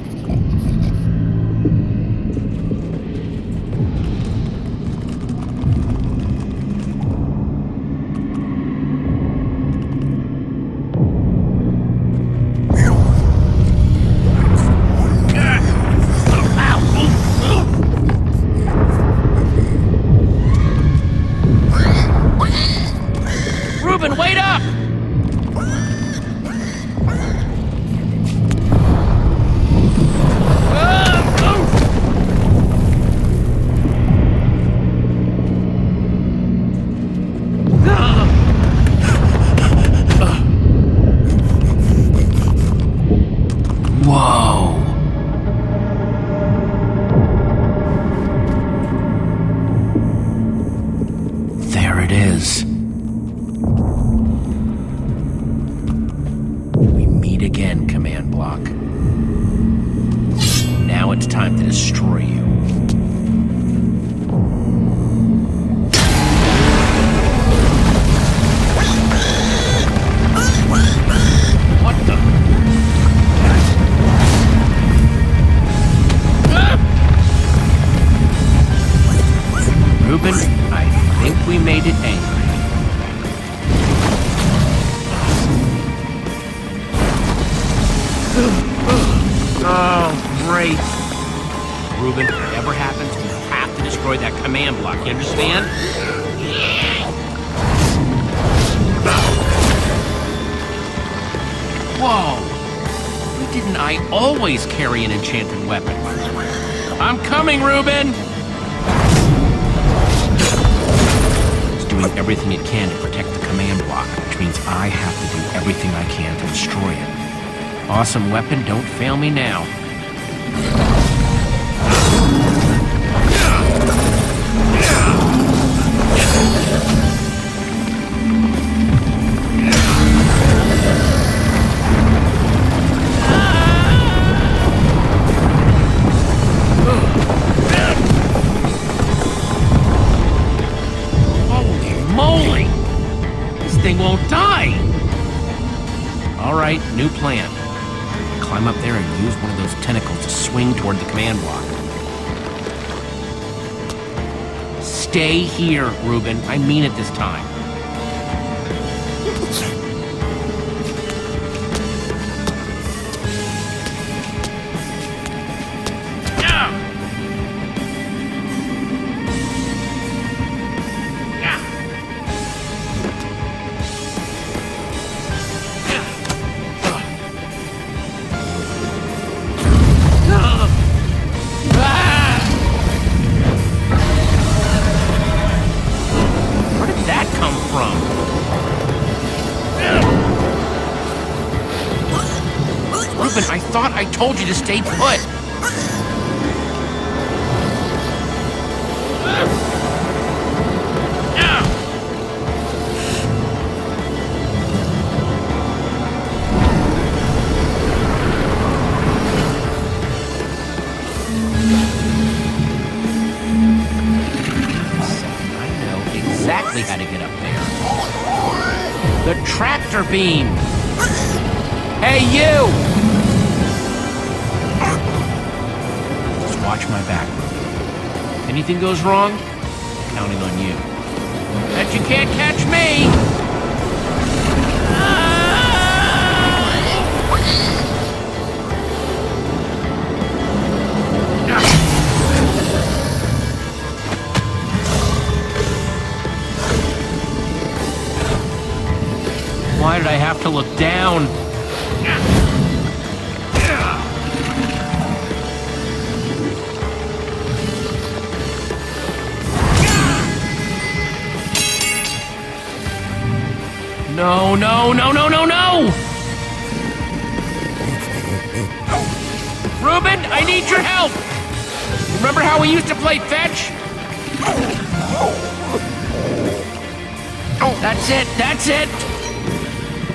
Reuben, wait up! Whoa! There it is. We meet again, Command Block. Now it's time to destroy you. What the? Reuben, I think we made it angry. Oh, great. Reuben, whatever happens, we have to destroy that command block, you understand? Whoa! Why didn't I always carry an enchanted weapon? I'm coming, Reuben! It's doing everything it can to protect the command block, which means I have to do everything I can to destroy it. Awesome weapon, don't fail me now. Holy moly! This thing won't die! All right, new plan. Climb up there and use one of those tentacles to swing toward the command block. Stay here, Reuben. I mean it this time. I thought I told you to stay put. I know exactly how to get up there. The tractor beam. Hey, you! Watch my back. Anything goes wrong, I'm counting on you. Bet you can't catch me! Why did I have to look down? No, no, no, no, no, no! Reuben, I need your help! Remember how we used to play fetch? That's it, that's it!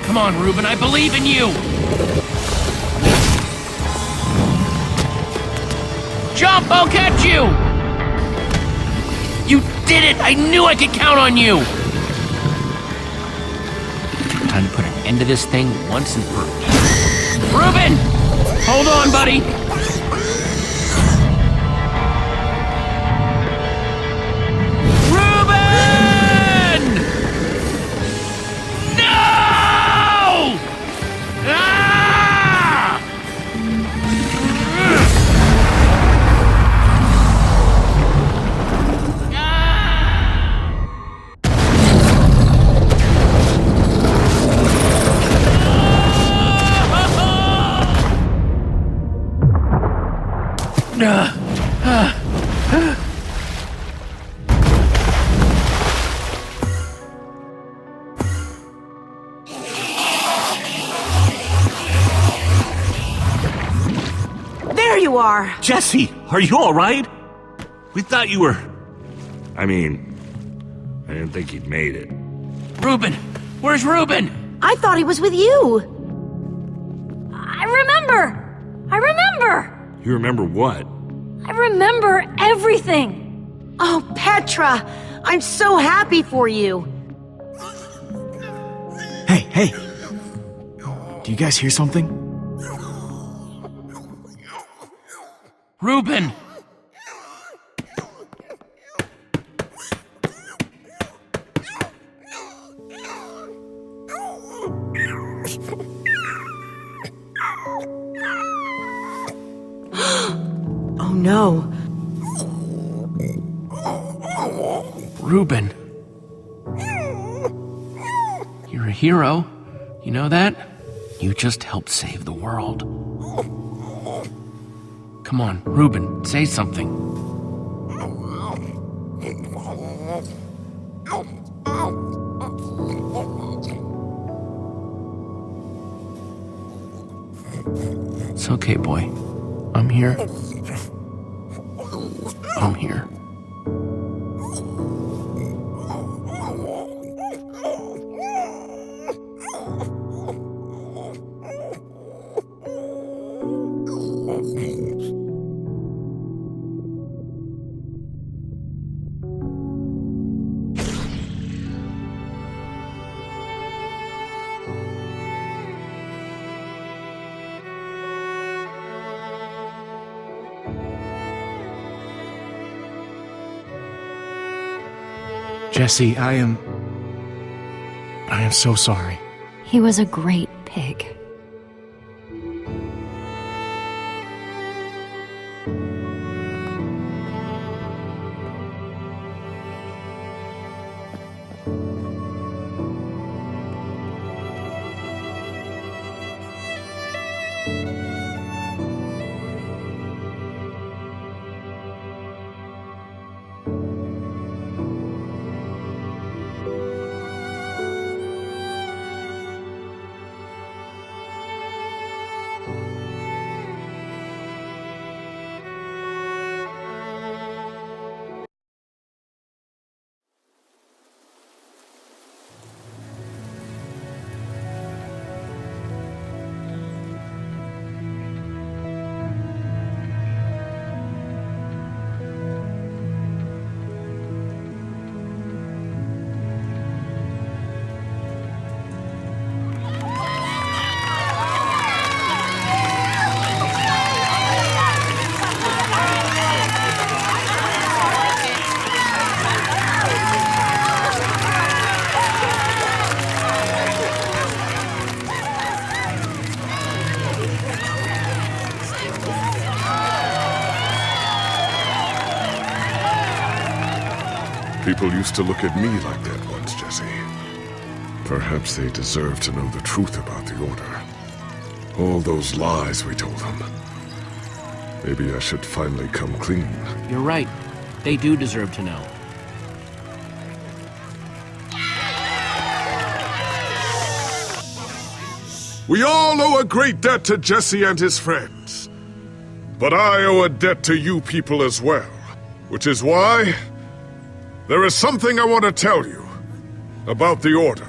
Come on, Reuben, I believe in you! Jump, I'll catch you! You did it! I knew I could count on you! Time to put an end to this thing once and for all. Reuben! Hold on, buddy! Reuben! No! Ah!
There you are!
Jesse, are you alright? We thought you were... I mean, I didn't think he'd made it.
Reuben! Where's Reuben?
I thought he was with you!
I remember!
You remember what?
I remember everything!
Oh, Petra! I'm so happy for you!
Hey! Do you guys hear something?
Reuben!
Oh no.
Reuben. You're a hero. You know that? You just helped save the world. Come on, Reuben, say something. It's okay, boy. I'm here. I'm here.
Jesse, I am so sorry.
He was a great pig.
People used to look at me like that once, Jesse. Perhaps they deserve to know the truth about the Order. All those lies we told them. Maybe I should finally come clean.
You're right. They do deserve to know.
We all owe a great debt to Jesse and his friends. But I owe a debt to you people as well. Which is why there is something I want to tell you about the Order.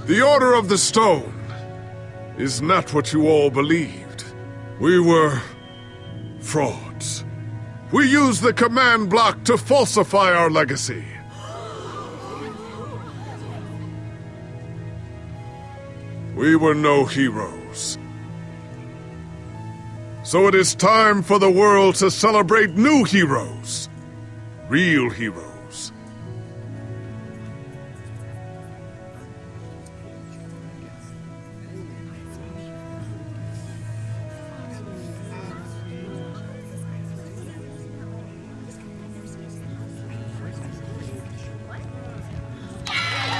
The Order of the Stone is not what you all believed. We were Frauds. We use the command block to falsify our legacy. We were no heroes. So it is time for the world to celebrate new heroes. Real heroes.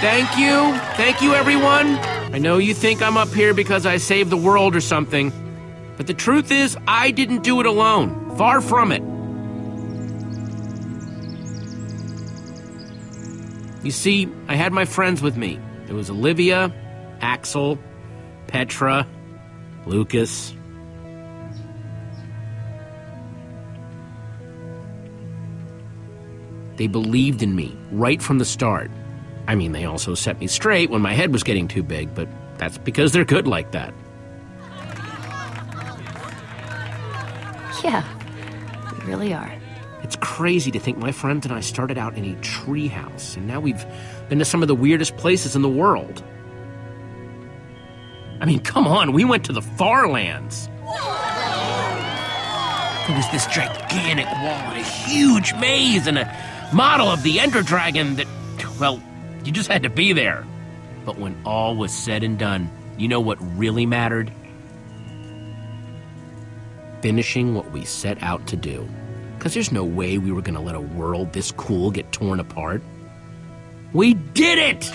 Thank you. Thank you, everyone. I know you think I'm up here because I saved the world or something, but the truth is, I didn't do it alone. Far from it. You see, I had my friends with me. There was Olivia, Axel, Petra, Lucas. They believed in me right from the start. I mean, they also set me straight when my head was getting too big, but that's because they're good like that.
Yeah, we really are.
It's crazy to think my friends and I started out in a treehouse, and now we've been to some of the weirdest places in the world. I mean, come on, we went to the Farlands. There was this gigantic wall and a huge maze and a model of the Ender Dragon that, well, you just had to be there. But when all was said and done, you know what really mattered? Finishing what we set out to do. Because there's no way we were going to let a world this cool get torn apart. We did it!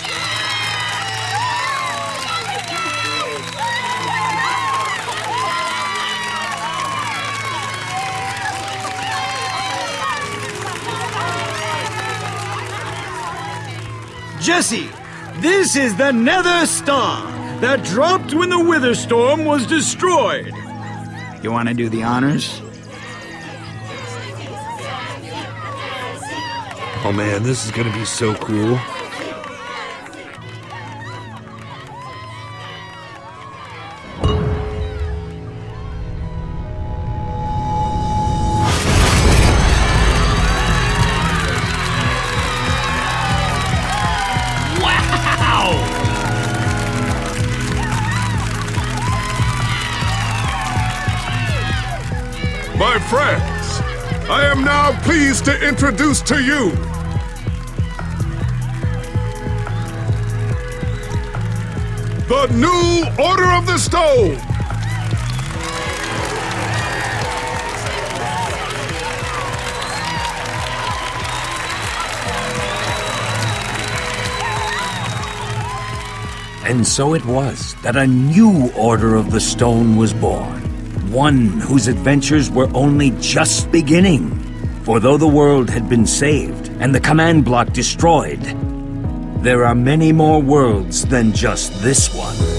Jesse, this is the Nether Star that dropped when the Wither Storm was destroyed.
You want to do the honors?
Oh man, this is gonna be so cool.
My friends, I am now pleased to introduce to you the new Order of the Stone.
And so it was that a new Order of the Stone was born. One whose adventures were only just beginning. For though the world had been saved and the command block destroyed, there are many more worlds than just this one.